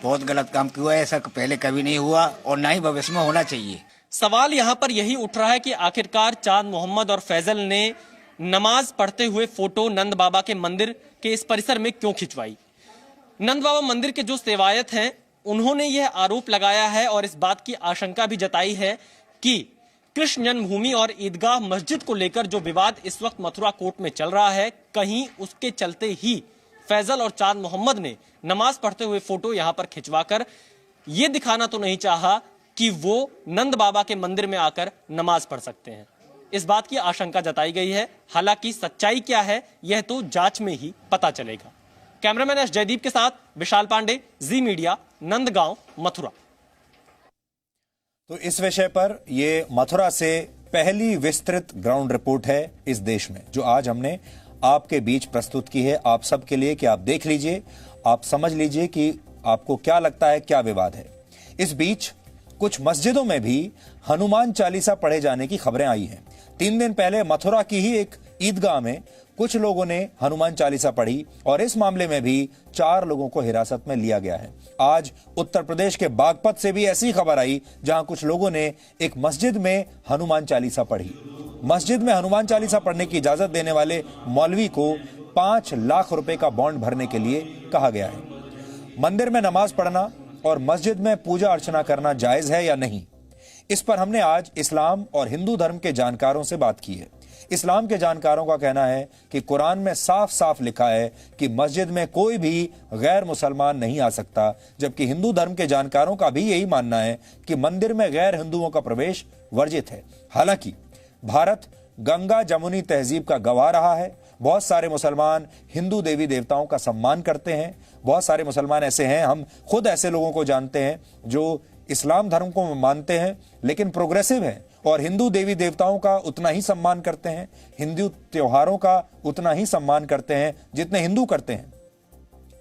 [SPEAKER 15] बहुत गलत काम किया है। ऐसा पहले कभी नहीं हुआ और ना ही भविष्य में होना चाहिए।
[SPEAKER 12] सवाल यहाँ पर यही उठ रहा है कि आखिरकार चांद मोहम्मद और फैजल ने नमाज पढ़ते हुए फोटो नंद बाबा के मंदिर के इस परिसर में क्यों खिंचवाई। नंद बाबा मंदिर के जो सेवायत हैं उन्होंने यह आरोप लगाया है और इस बात की आशंका भी जताई है कि कृष्ण जन्मभूमि और ईदगाह मस्जिद को लेकर जो विवाद इस वक्त मथुरा कोर्ट में चल रहा है, कहीं उसके चलते ही फैजल और चांद मोहम्मद ने नमाज पढ़ते हुए फोटो यहां पर खिंचवाकर यह दिखाना तो नहीं चाहा कि वो नंद बाबा के मंदिर में आकर नमाज पढ़ सकते हैं। इस बात की आशंका जताई गई है। हालांकि सच्चाई क्या है यह तो जांच में ही पता चलेगा। कैमरामैन एस जयदीप के साथ विशाल पांडे, जी मीडिया, नंदगांव, मथुरा।
[SPEAKER 1] तो इस विषय पर ये मथुरा से पहली विस्तृत ग्राउंड रिपोर्ट है इस देश में, जो आज हमने आपके बीच प्रस्तुत की है आप सबके लिए, कि आप देख लीजिए, आप समझ लीजिए कि आपको क्या लगता है, क्या विवाद है। इस बीच कुछ मस्जिदों में भी हनुमान चालीसा पढ़े जाने की खबरें आई हैं। 3 दिन पहले मथुरा की ही एक ईदगाह में कुछ लोगों ने हनुमान चालीसा पढ़ी और इस मामले में भी 4 लोगों को हिरासत में लिया गया है। आज उत्तर प्रदेश के बागपत से भी ऐसी खबर आई जहां कुछ लोगों ने एक मस्जिद में हनुमान चालीसा पढ़ी। मस्जिद में हनुमान चालीसा पढ़ने की इजाजत देने वाले मौलवी को 5 लाख रुपए का बॉन्ड भरने के लिए कहा गया है। मंदिर में नमाज पढ़ना और मस्जिद में पूजा अर्चना करना जायज है या नहीं, इस पर हमने आज इस्लाम और हिंदू धर्म के जानकारों से बात की है। इस्लाम के जानकारों का कहना है कि कुरान में साफ साफ लिखा है कि मस्जिद में कोई भी गैर मुसलमान नहीं आ सकता, जबकि हिंदू धर्म के जानकारों का भी यही मानना है कि मंदिर में गैर हिंदुओं का प्रवेश वर्जित है। हालांकि भारत गंगा जमुनी तहजीब का गवाह रहा है। बहुत सारे मुसलमान हिंदू देवी देवताओं का सम्मान करते हैं। बहुत सारे मुसलमान ऐसे हैं, हम खुद ऐसे लोगों को जानते हैं जो इस्लाम धर्म को मानते हैं लेकिन प्रोग्रेसिव हैं और हिंदू देवी देवताओं का उतना ही सम्मान करते हैं, हिंदू त्योहारों का उतना ही सम्मान करते हैं जितने हिंदू करते हैं।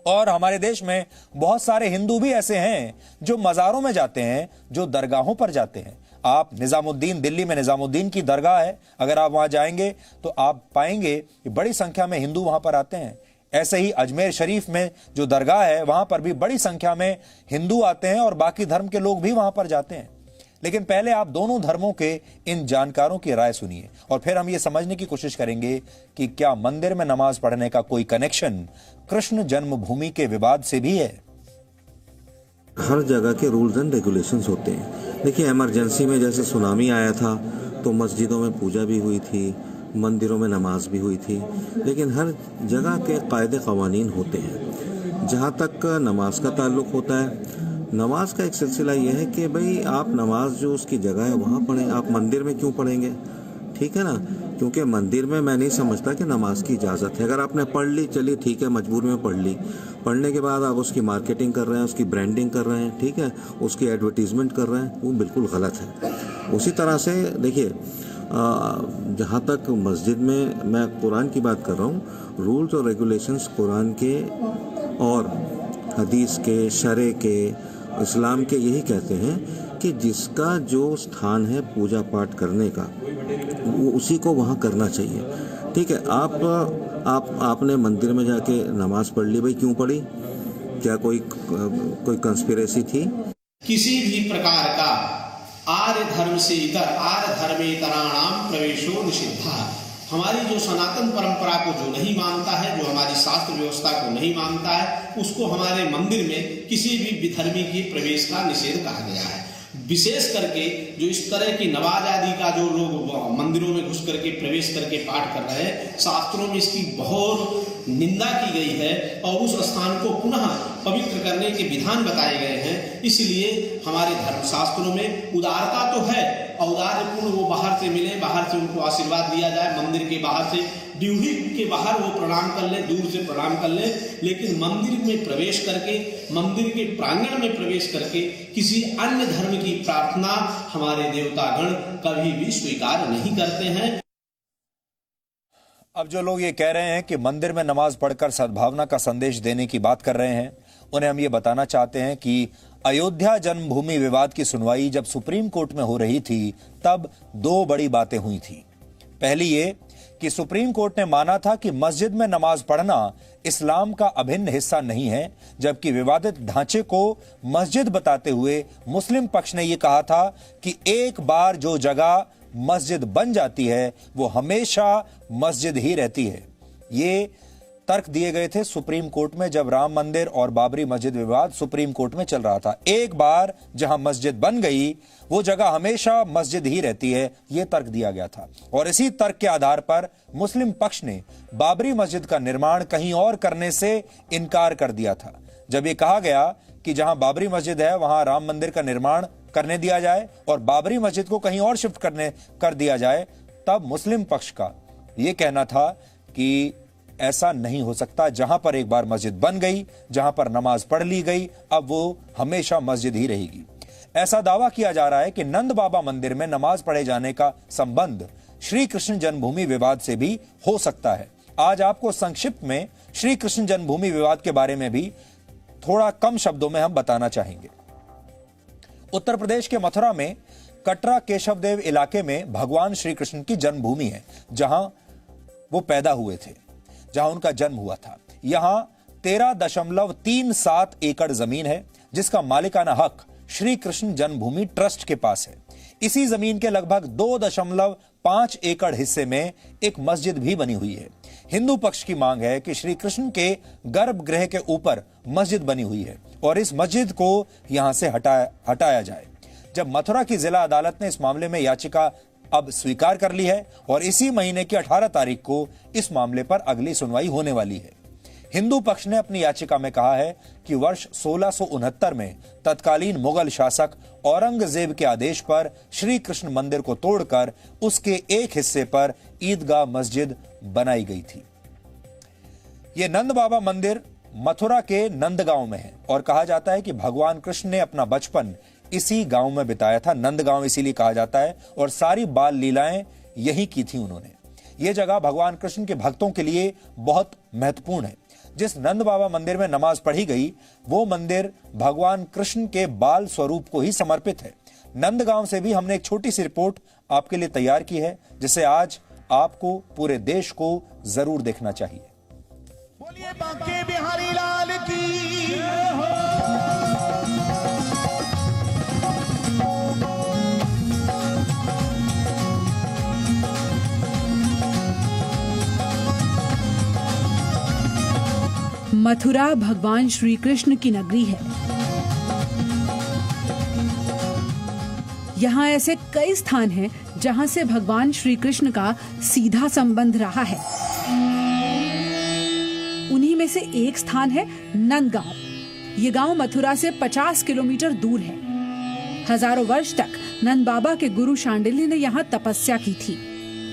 [SPEAKER 1] और हमारे देश में बहुत सारे हिंदू भी ऐसे हैं जो मज़ारों में जाते हैं, जो दरगाहों पर जाते हैं। आप निजामुद्दीन, दिल्ली में निजामुद्दीन की दरगाह है, अगर आप वहां जाएंगे तो आप पाएंगे कि बड़ी संख्या में हिंदू वहां पर आते हैं। ऐसे ही अजमेर शरीफ में जो दरगाह है वहां पर भी बड़ी संख्या में हिंदू आते हैं और बाकी धर्म के लोग भी वहां पर जाते हैं। लेकिन पहले आप दोनों धर्मों के इन जानकारों की राय सुनिए और फिर हम ये समझने की कोशिश करेंगे कि क्या मंदिर में नमाज पढ़ने का कोई कनेक्शन कृष्ण जन्मभूमि के विवाद से भी है।
[SPEAKER 16] हर जगह के रूल्स एंड रेगुलेशंस होते हैं। देखिए, इमरजेंसी में जैसे सुनामी आया था तो मस्जिदों में पूजा भी हुई थी, मंदिरों में नमाज भी हुई थी, लेकिन हर जगह के कायदे कवानीन होते हैं। जहाँ तक नमाज का ताल्लुक होता है, नमाज का एक सिलसिला यह है कि भाई आप नमाज जो उसकी जगह है वहाँ पढ़ें, आप मंदिर में क्यों पढ़ेंगे, ठीक है ना। क्योंकि मंदिर में मैं नहीं समझता कि नमाज की इजाज़त है। अगर आपने पढ़ ली, चलिए ठीक है, मजबूरी में पढ़ ली, पढ़ने के बाद आप उसकी मार्केटिंग कर रहे हैं, उसकी ब्रांडिंग कर रहे हैं, ठीक है, उसकी एडवर्टीजमेंट कर रहे हैं, वो बिल्कुल गलत है। उसी तरह से देखिए, जहाँ तक मस्जिद में मैं कुरान की बात कर रहा हूँ, रूल्स और रेगुलेशंस कुरान के और हदीस के, शरे के, इस्लाम के यही कहते हैं कि जिसका जो स्थान है पूजा पाठ करने का वो उसी को वहाँ करना चाहिए। ठीक है, आपने मंदिर में जाके नमाज पढ़ ली, भाई क्यों पढ़ी? क्या कोई कंस्पिरेसी थी?
[SPEAKER 17] किसी भी प्रकार का आर्य धर्म से इतर आर्य धर्मेतराणाम प्रवेशो निषिद्धा। हमारी जो सनातन परंपरा को जो नहीं मानता है, जो हमारी शास्त्र व्यवस्था को नहीं मानता है, उसको हमारे मंदिर में किसी भी विधर्मी के प्रवेश का निषेध कहा गया है। विशेष करके जो इस तरह की नमाज आदि का जो लोग मंदिरों में घुस करके प्रवेश करके पाठ कर रहे हैं, शास्त्रों में इसकी बहुत निंदा की गई है और उस स्थान को पुनः पवित्र करने के विधान बताए गए हैं। इसलिए हमारे धर्मशास्त्रों में उदारता तो है, औदार्यपूर्ण वो बाहर से मिले, बाहर से उनको आशीर्वाद दिया जाए, मंदिर के बाहर से ड्यूही के बाहर वो प्रणाम कर ले, दूर से प्रणाम कर ले, लेकिन मंदिर में प्रवेश करके, मंदिर के प्रांगण में प्रवेश करके किसी अन्य धर्म की प्रार्थना हमारे देवतागण कभी भी स्वीकार नहीं करते हैं।
[SPEAKER 1] अब जो लोग ये कह रहे हैं कि मंदिर में नमाज पढ़कर सद्भावना का संदेश देने की बात कर रहे हैं, उन्हें हम ये बताना चाहते हैं कि अयोध्या जन्मभूमि विवाद की सुनवाई जब सुप्रीम कोर्ट में हो रही थी, तब दो बड़ी बातें हुई थी। पहली ये कि सुप्रीम कोर्ट ने माना था कि मस्जिद में नमाज पढ़ना इस्लाम का अभिन्न हिस्सा नहीं है, जबकि विवादित ढांचे को मस्जिद बताते हुए मुस्लिम पक्ष ने यह कहा था कि एक बार जो जगह मस्जिद बन जाती है वो हमेशा मस्जिद ही रहती है। ये तर्क दिए गए थे सुप्रीम कोर्ट में जब राम मंदिर और बाबरी मस्जिद विवाद सुप्रीम कोर्ट में चल रहा था। एक बार जहां मस्जिद बन गई वो जगह हमेशा मस्जिद ही रहती है, यह तर्क दिया गया था। और इसी तर्क के आधार पर मुस्लिम पक्ष ने बाबरी मस्जिद का निर्माण कहीं और करने से इनकार कर दिया था। जब यह कहा गया कि जहां बाबरी मस्जिद है वहां राम मंदिर का निर्माण करने दिया जाए और बाबरी मस्जिद को कहीं और शिफ्ट कर दिया जाए, तब मुस्लिम पक्ष का यह कहना था कि ऐसा नहीं हो सकता। जहां पर एक बार मस्जिद बन गई, जहां पर नमाज पढ़ ली गई, अब वो हमेशा मस्जिद ही रहेगी। ऐसा दावा किया जा रहा है कि नंद बाबा मंदिर में नमाज पढ़े जाने का संबंध श्री कृष्ण जन्मभूमि विवाद से भी हो सकता है। आज आपको संक्षिप्त में श्री कृष्ण जन्मभूमि विवाद के बारे में भी थोड़ा कम शब्दों में हम बताना चाहेंगे। उत्तर प्रदेश के मथुरा में कटरा केशवदेव इलाके में भगवान श्री कृष्ण की जन्मभूमि है, जहां वो पैदा हुए थे, जहां उनका जन्म हुआ था। यहां 13.37 एकड़ जमीन है, जिसका मालिकाना हक श्री कृष्ण जन्मभूमि ट्रस्ट के पास है। इसी जमीन के लगभग 2.5 एकड़ हिस्से में एक मस्जिद भी बनी हुई है। हिंदू पक्ष की मांग है कि श्री कृष्ण के गर्भगृह के ऊपर मस्जिद बनी हुई है और इस मस्जिद को यहां से हटाया जाए। जब मथुरा की जिला अदालत ने इस मामले में याचिका अब स्वीकार कर ली है और इसी महीने की 18 तारीख को इस मामले पर अगली सुनवाई होने वाली है। हिंदू पक्ष ने अपनी याचिका में कहा है कि वर्ष 1669 में तत्कालीन मुगल शासक औरंगजेब के आदेश पर श्री कृष्ण मंदिर को तोड़कर उसके एक हिस्से पर ईदगाह मस्जिद बनाई गई थी। यह नंद बाबा मंदिर मथुरा के नंदगांव में है और कहा जाता है कि भगवान कृष्ण ने अपना बचपन इसी गांव में बिताया था। नंदगांव इसीलिए कहा जाता है और सारी बाल लीलाएं यही की थी उन्होंने। यह जगह भगवान कृष्ण के भक्तों के लिए बहुत महत्वपूर्ण है। जिस नंद बाबा मंदिर में नमाज पढ़ी गई वो मंदिर भगवान कृष्ण के बाल स्वरूप को ही समर्पित है। नंदगांव से भी हमने एक छोटी सी रिपोर्ट आपके लिए तैयार की है, जिसे आज आपको पूरे देश को जरूर देखना चाहिए।
[SPEAKER 18] बोलिए बांके बिहारी लाल की हो।
[SPEAKER 2] मथुरा भगवान श्री कृष्ण की नगरी है। यहाँ ऐसे कई स्थान हैं जहाँ से भगवान श्री कृष्ण का सीधा संबंध रहा है। उन्हीं में से एक स्थान है नंदगांव। ये गांव मथुरा से 50 किलोमीटर दूर है। हजारों वर्ष तक नंद बाबा के गुरु शांडिल्य ने यहाँ तपस्या की थी।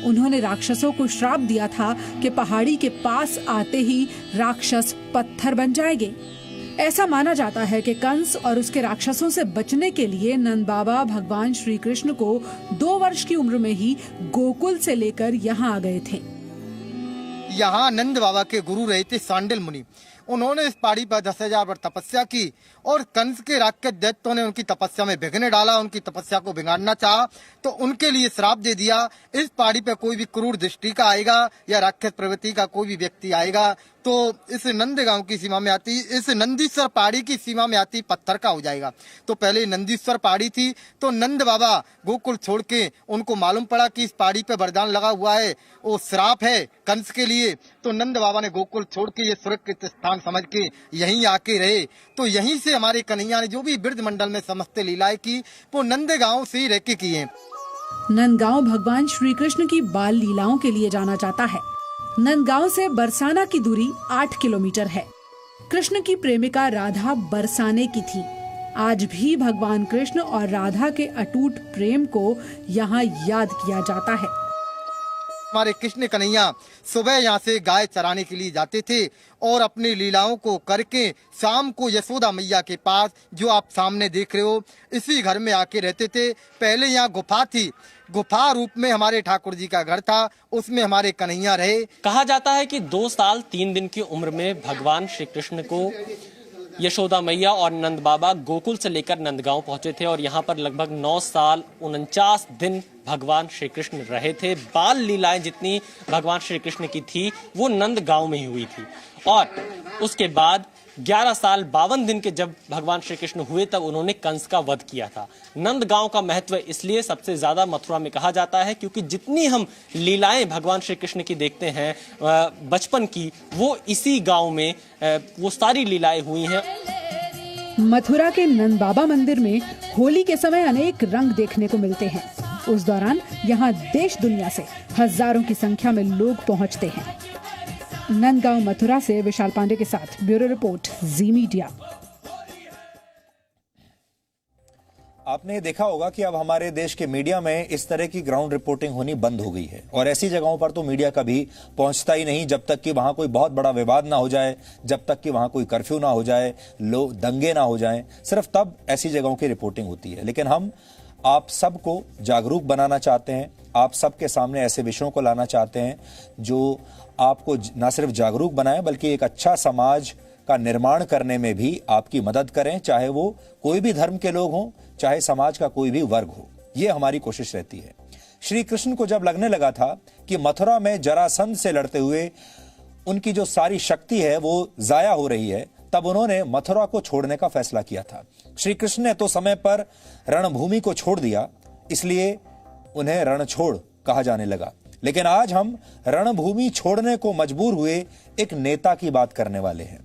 [SPEAKER 2] उन्होंने राक्षसों को श्राप दिया था कि पहाड़ी के पास आते ही राक्षस पत्थर बन जाएंगे। ऐसा माना जाता है कि कंस और उसके राक्षसों से बचने के लिए नंद बाबा भगवान श्री कृष्ण को 2 वर्ष की उम्र में ही गोकुल से लेकर यहाँ आ गए थे।
[SPEAKER 19] यहाँ नंद बाबा के गुरु रहे थे सांडिल मुनि। उन्होंने इस पहाड़ी पर 10,000 वर्ष तपस्या की और कंस के राक्षस दैत्यों ने उनकी तपस्या में विघ्न डाला, उनकी तपस्या को बिगाड़ना चाहा, तो उनके लिए श्राप दे दिया। इस पहाड़ी पर कोई भी क्रूर दृष्टि का आएगा या राक्षस प्रवृत्ति का कोई भी व्यक्ति आएगा तो इस नंदगांव की सीमा में आती, इस नंदीश्वर पहाड़ी की सीमा में आती पत्थर का हो जाएगा। तो पहले नंदीश्वर पहाड़ी थी, तो नंद बाबा गोकुल छोड़ के उनको मालूम पड़ा कि इस पहाड़ी पे वरदान लगा हुआ है, वो श्राप है कंस के लिए, तो नंद बाबा ने गोकुल छोड़ के ये सुरक्षित स्थान समझ के यहीं आके रहे। तो यहीं से हमारे कन्हैया ने जो भी ब्रज मंडल में समस्त लीलाएं की वो नंदगांव से ही रह के की है।
[SPEAKER 2] नंदगांव भगवान श्री कृष्ण की बाल लीलाओं के लिए जाना जाता है। नंदगांव से बरसाना की दूरी 8 किलोमीटर है। कृष्ण की प्रेमिका राधा बरसाने की थी। आज भी भगवान कृष्ण और राधा के अटूट प्रेम को यहाँ याद किया जाता है।
[SPEAKER 19] हमारे कृष्ण कन्हैया सुबह यहाँ से गाय चराने के लिए जाते थे और अपनी लीलाओं को करके शाम को यशोदा मैया के पास, जो आप सामने देख रहे हो, इसी घर में आके रहते थे। पहले यहाँ गुफा थी, गुफा रूप में हमारे ठाकुर जी का घर था, उसमें हमारे कन्हैया रहे।
[SPEAKER 12] कहा जाता है कि 2 साल 3 दिन की उम्र में भगवान श्री कृष्ण को यशोदा मैया और नंद बाबा गोकुल से लेकर नंदगांव पहुंचे थे और यहाँ पर लगभग 9 साल 49 दिन भगवान श्री कृष्ण रहे थे। बाल लीलाएं जितनी भगवान श्री कृष्ण की थी वो नंदगांव में ही हुई थी और उसके बाद 11 साल 52 दिन के जब भगवान श्री कृष्ण हुए तब उन्होंने कंस का वध किया था। नंदगांव का महत्व इसलिए सबसे ज्यादा मथुरा में कहा जाता है क्योंकि जितनी हम लीलाएं भगवान श्री कृष्ण की देखते हैं बचपन की, वो इसी गांव में वो सारी लीलाएं हुई हैं।
[SPEAKER 2] मथुरा के नंद बाबा मंदिर में होली के समय अनेक रंग देखने को मिलते हैं। उस दौरान यहाँ देश दुनिया से हजारों की संख्या में लोग पहुँचते हैं। नंदगांव मथुरा से विशाल पांडे के साथ ब्यूरो रिपोर्ट, जी मीडिया।
[SPEAKER 1] आपने देखा होगा कि अब हमारे देश के मीडिया में इस तरह की ग्राउंड रिपोर्टिंग होनी बंद हो गई है और ऐसी जगहों पर तो मीडिया कभी पहुंचता ही नहीं जब तक कि वहां कोई बहुत बड़ा विवाद ना हो जाए, जब तक कि वहां कोई कर्फ्यू ना हो जाए, लोग दंगे ना हो जाएं, सिर्फ तब ऐसी जगहों की रिपोर्टिंग होती है। लेकिन हम आप सबको जागरूक बनाना चाहते हैं, आप सबके सामने ऐसे विषयों को लाना चाहते हैं जो आपको न सिर्फ जागरूक बनाए बल्कि एक अच्छा समाज का निर्माण करने में भी आपकी मदद करें, चाहे वो कोई भी धर्म के लोग हों, चाहे समाज का कोई भी वर्ग हो। ये हमारी कोशिश रहती है। श्री कृष्ण को जब लगने लगा था कि मथुरा में जरासंध से लड़ते हुए उनकी जो सारी शक्ति है वो जाया हो रही है, तब उन्होंने मथुरा को छोड़ने का फैसला किया था। श्री कृष्ण ने तो समय पर रणभूमि को छोड़ दिया, इसलिए उन्हें रणछोड़ कहा जाने लगा। लेकिन आज हम रणभूमि छोड़ने को मजबूर हुए एक नेता की बात करने वाले हैं।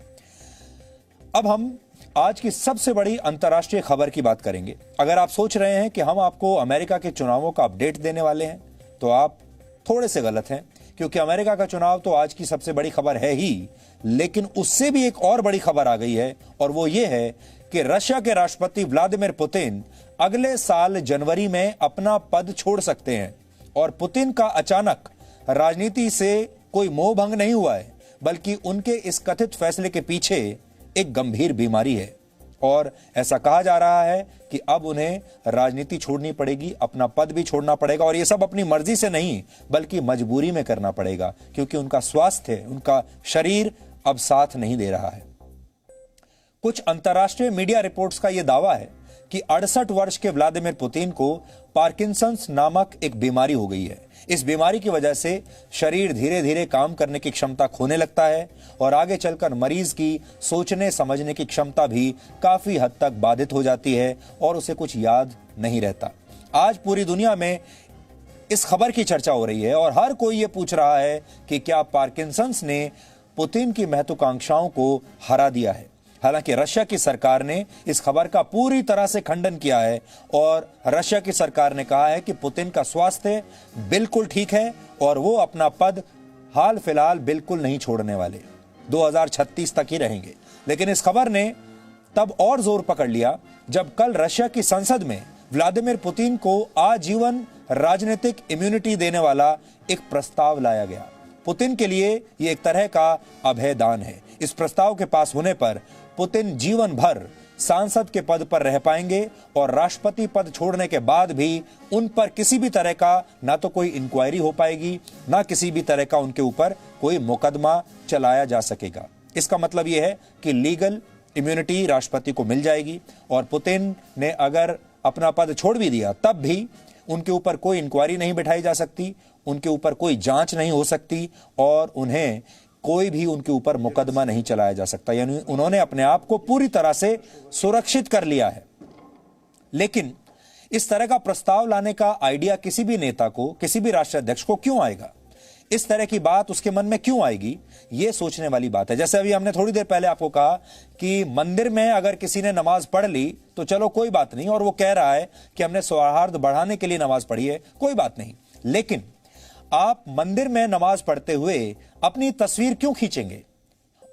[SPEAKER 1] अब हम आज की सबसे बड़ी अंतर्राष्ट्रीय खबर की बात करेंगे। अगर आप सोच रहे हैं कि हम आपको अमेरिका के चुनावों का अपडेट देने वाले हैं तो आप थोड़े से गलत हैं, क्योंकि अमेरिका का चुनाव तो आज की सबसे बड़ी खबर है ही, लेकिन उससे भी एक और बड़ी खबर आ गई है और वो ये है कि रशिया के राष्ट्रपति व्लादिमीर पुतिन अगले साल जनवरी में अपना पद छोड़ सकते हैं। और पुतिन का अचानक राजनीति से कोई मोह भंग नहीं हुआ है, बल्कि उनके इस कथित फैसले के पीछे एक गंभीर बीमारी है और ऐसा कहा जा रहा है कि अब उन्हें राजनीति छोड़नी पड़ेगी, अपना पद भी छोड़ना पड़ेगा और ये सब अपनी मर्जी से नहीं बल्कि मजबूरी में करना पड़ेगा, क्योंकि उनका स्वास्थ्य, उनका शरीर अब साथ नहीं दे रहा है। कुछ अंतर्राष्ट्रीय मीडिया रिपोर्ट्स का यह दावा है कि 68 वर्ष के व्लादिमीर पुतिन को पार्किंसंस नामक एक बीमारी हो गई है। इस बीमारी की वजह से शरीर धीरे धीरे काम करने की क्षमता खोने लगता है और आगे चलकर मरीज की सोचने समझने की क्षमता भी काफी हद तक बाधित हो जाती है और उसे कुछ याद नहीं रहता। आज पूरी दुनिया में इस खबर की चर्चा हो रही है और हर कोई ये पूछ रहा है कि क्या पार्किंसंस ने पुतिन की महत्वाकांक्षाओं को हरा दिया है। हालांकि रशिया की सरकार ने इस खबर का पूरी तरह से खंडन किया है और रशिया की सरकार ने कहा है कि पुतिन का स्वास्थ्य बिल्कुल ठीक है और वो अपना पद हाल फिलहाल बिल्कुल नहीं छोड़ने वाले, 2036 तक ही रहेंगे। लेकिन इस खबर ने तब और जोर पकड़ लिया जब कल रशिया की संसद में व्लादिमीर पुतिन को आजीवन राजनीतिक इम्यूनिटी देने वाला एक प्रस्ताव लाया गया। पुतिन के लिए यह एक तरह का अभय दान है। इस प्रस्ताव के पास होने पर पुतिन जीवन भर सांसद के पद पर रह पाएंगे और राष्ट्रपति पद छोड़ने के बाद भी उन पर किसी भी तरह का ना तो कोई इंक्वायरी हो पाएगी, ना किसी भी तरह का उनके ऊपर कोई मुकदमा चलाया जा सकेगा। इसका मतलब यह है कि लीगल इम्यूनिटी राष्ट्रपति को मिल जाएगी और पुतिन ने अगर अपना पद छोड़ भी दिया तब भी उनके ऊपर कोई इंक्वायरी नहीं बिठाई जा सकती, उनके ऊपर कोई जांच नहीं हो सकती और उन्हें कोई भी उनके ऊपर मुकदमा नहीं चलाया जा सकता। यानी उन्होंने अपने आप को पूरी तरह से सुरक्षित कर लिया है। लेकिन इस तरह का प्रस्ताव लाने का आइडिया किसी भी नेता को, किसी भी राष्ट्राध्यक्ष को क्यों आएगा, इस तरह की बात उसके मन में क्यों आएगी, यह सोचने वाली बात है। जैसे अभी हमने थोड़ी देर पहले आपको कहा कि मंदिर में अगर किसी ने नमाज पढ़ ली तो चलो कोई बात नहीं, और वो कह रहा है कि हमने सौहार्द बढ़ाने के लिए नमाज पढ़ी है, कोई बात नहीं। लेकिन आप मंदिर में नमाज पढ़ते हुए अपनी तस्वीर क्यों खींचेंगे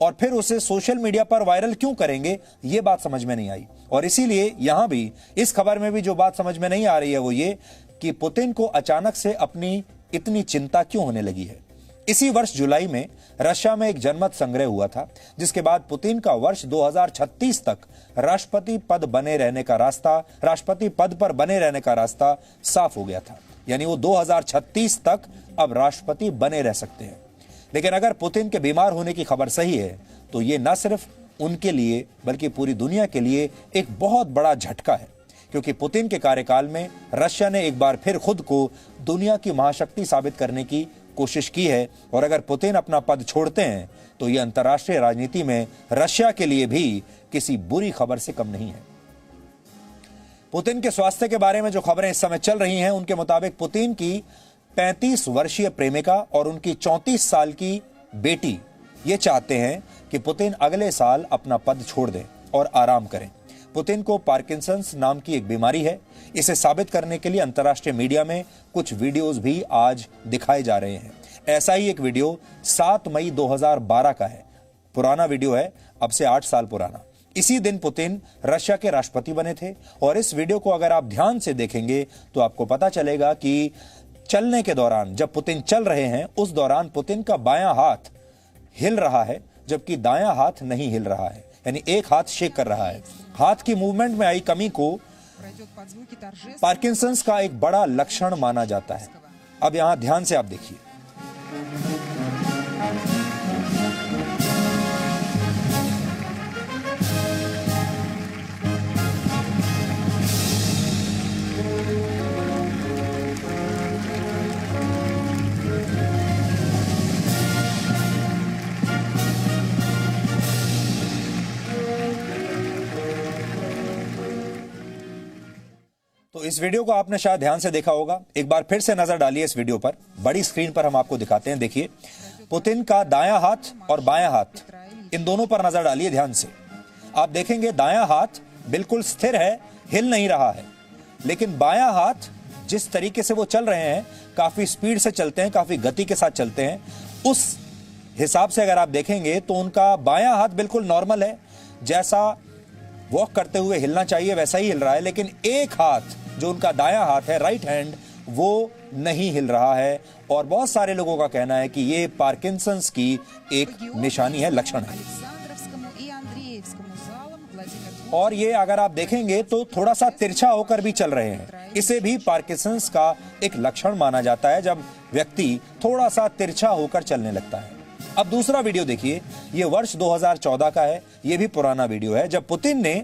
[SPEAKER 1] और फिर उसे सोशल मीडिया पर वायरल क्यों करेंगे, यह बात समझ में नहीं आई। और इसीलिए यहां भी इस खबर में भी जो बात समझ में नहीं आ रही है वो ये कि पुतिन को अचानक से अपनी इतनी चिंता क्यों होने लगी है। इसी वर्ष जुलाई में रशिया में एक जनमत संग्रह हुआ था, जिसके बाद पुतिन का वर्ष 2036 तक राष्ट्रपति पद पर बने रहने का रास्ता साफ हो गया था। यानी वो 2036 तक अब राष्ट्रपति बने रह सकते हैं। लेकिन अगर पुतिन के बीमार होने की खबर सही है तो ये न सिर्फ उनके लिए बल्कि पूरी दुनिया के लिए एक बहुत बड़ा झटका है, क्योंकि पुतिन के कार्यकाल में रशिया ने एक बार फिर खुद को दुनिया की महाशक्ति साबित करने की कोशिश की है। और अगर पुतिन अपना पद छोड़ते हैं तो यह अंतर्राष्ट्रीय राजनीति में रशिया के लिए भी किसी बुरी खबर से कम नहीं है। पुतिन के स्वास्थ्य के बारे में जो खबरें इस समय चल रही हैं, उनके मुताबिक पुतिन की 35 वर्षीय प्रेमिका और उनकी 34 साल की बेटी ये चाहते हैं कि पुतिन अगले साल अपना पद छोड़ दें और आराम करें। पुतिन को पार्किंसंस नाम की एक बीमारी है। इसे साबित करने के लिए अंतर्राष्ट्रीय मीडिया में कुछ वीडियोस भी आज दिखाए जा रहे हैं। ऐसा ही एक वीडियो 7 मई 2012 का है, पुराना वीडियो है, अब से 8 साल पुराना। इसी दिन पुतिन रशिया के राष्ट्रपति बने थे और इस वीडियो को अगर आप ध्यान से देखेंगे तो आपको पता चलेगा कि चलने के दौरान, जब पुतिन चल रहे हैं, उस दौरान पुतिन का बायां हाथ हिल रहा है जबकि दायां हाथ नहीं हिल रहा है, यानी एक हाथ शेक कर रहा है। हाथ की मूवमेंट में आई कमी को पार्किंसंस का एक बड़ा लक्षण माना जाता है। अब यहां ध्यान से आप देखिए। तो इस वीडियो को आपने शायद ध्यान से देखा होगा। एक बार फिर से नजर डालिए इस वीडियो पर, बड़ी स्क्रीन पर हम आपको दिखाते हैं। देखिए, पुतिन का दायां हाथ और बायां हाथ, इन दोनों पर नजर डालिए ध्यान से। आप देखेंगे दायां हाथ बिल्कुल स्थिर है, हिल नहीं रहा है, लेकिन बायां हाथ जिस तरीके से वो चल रहे हैं, काफी स्पीड से चलते हैं, काफी गति के साथ चलते हैं, उस हिसाब से अगर आप देखेंगे तो उनका बायां हाथ बिल्कुल नॉर्मल है, जैसा वॉक करते हुए हिलना चाहिए वैसा ही हिल रहा है। लेकिन एक हाथ जो उनका दायां हाथ है, राइट हैंड, वो नहीं हिल रहा है। और बहुत सारे लोगों का कहना है कि ये पार्किंसंस की एक निशानी है, लक्षण है। और ये अगर आप देखेंगे तो थोड़ा सा तिरछा होकर भी चल रहे हैं। इसे भी पार्किंसंस का एक लक्षण माना जाता है, जब व्यक्ति थोड़ा सा तिरछा होकर चलने लगता है। अब दूसरा वीडियो देखिए, ये वर्ष 2014 का है, ये भी पुराना वीडियो है, जब पुतिन ने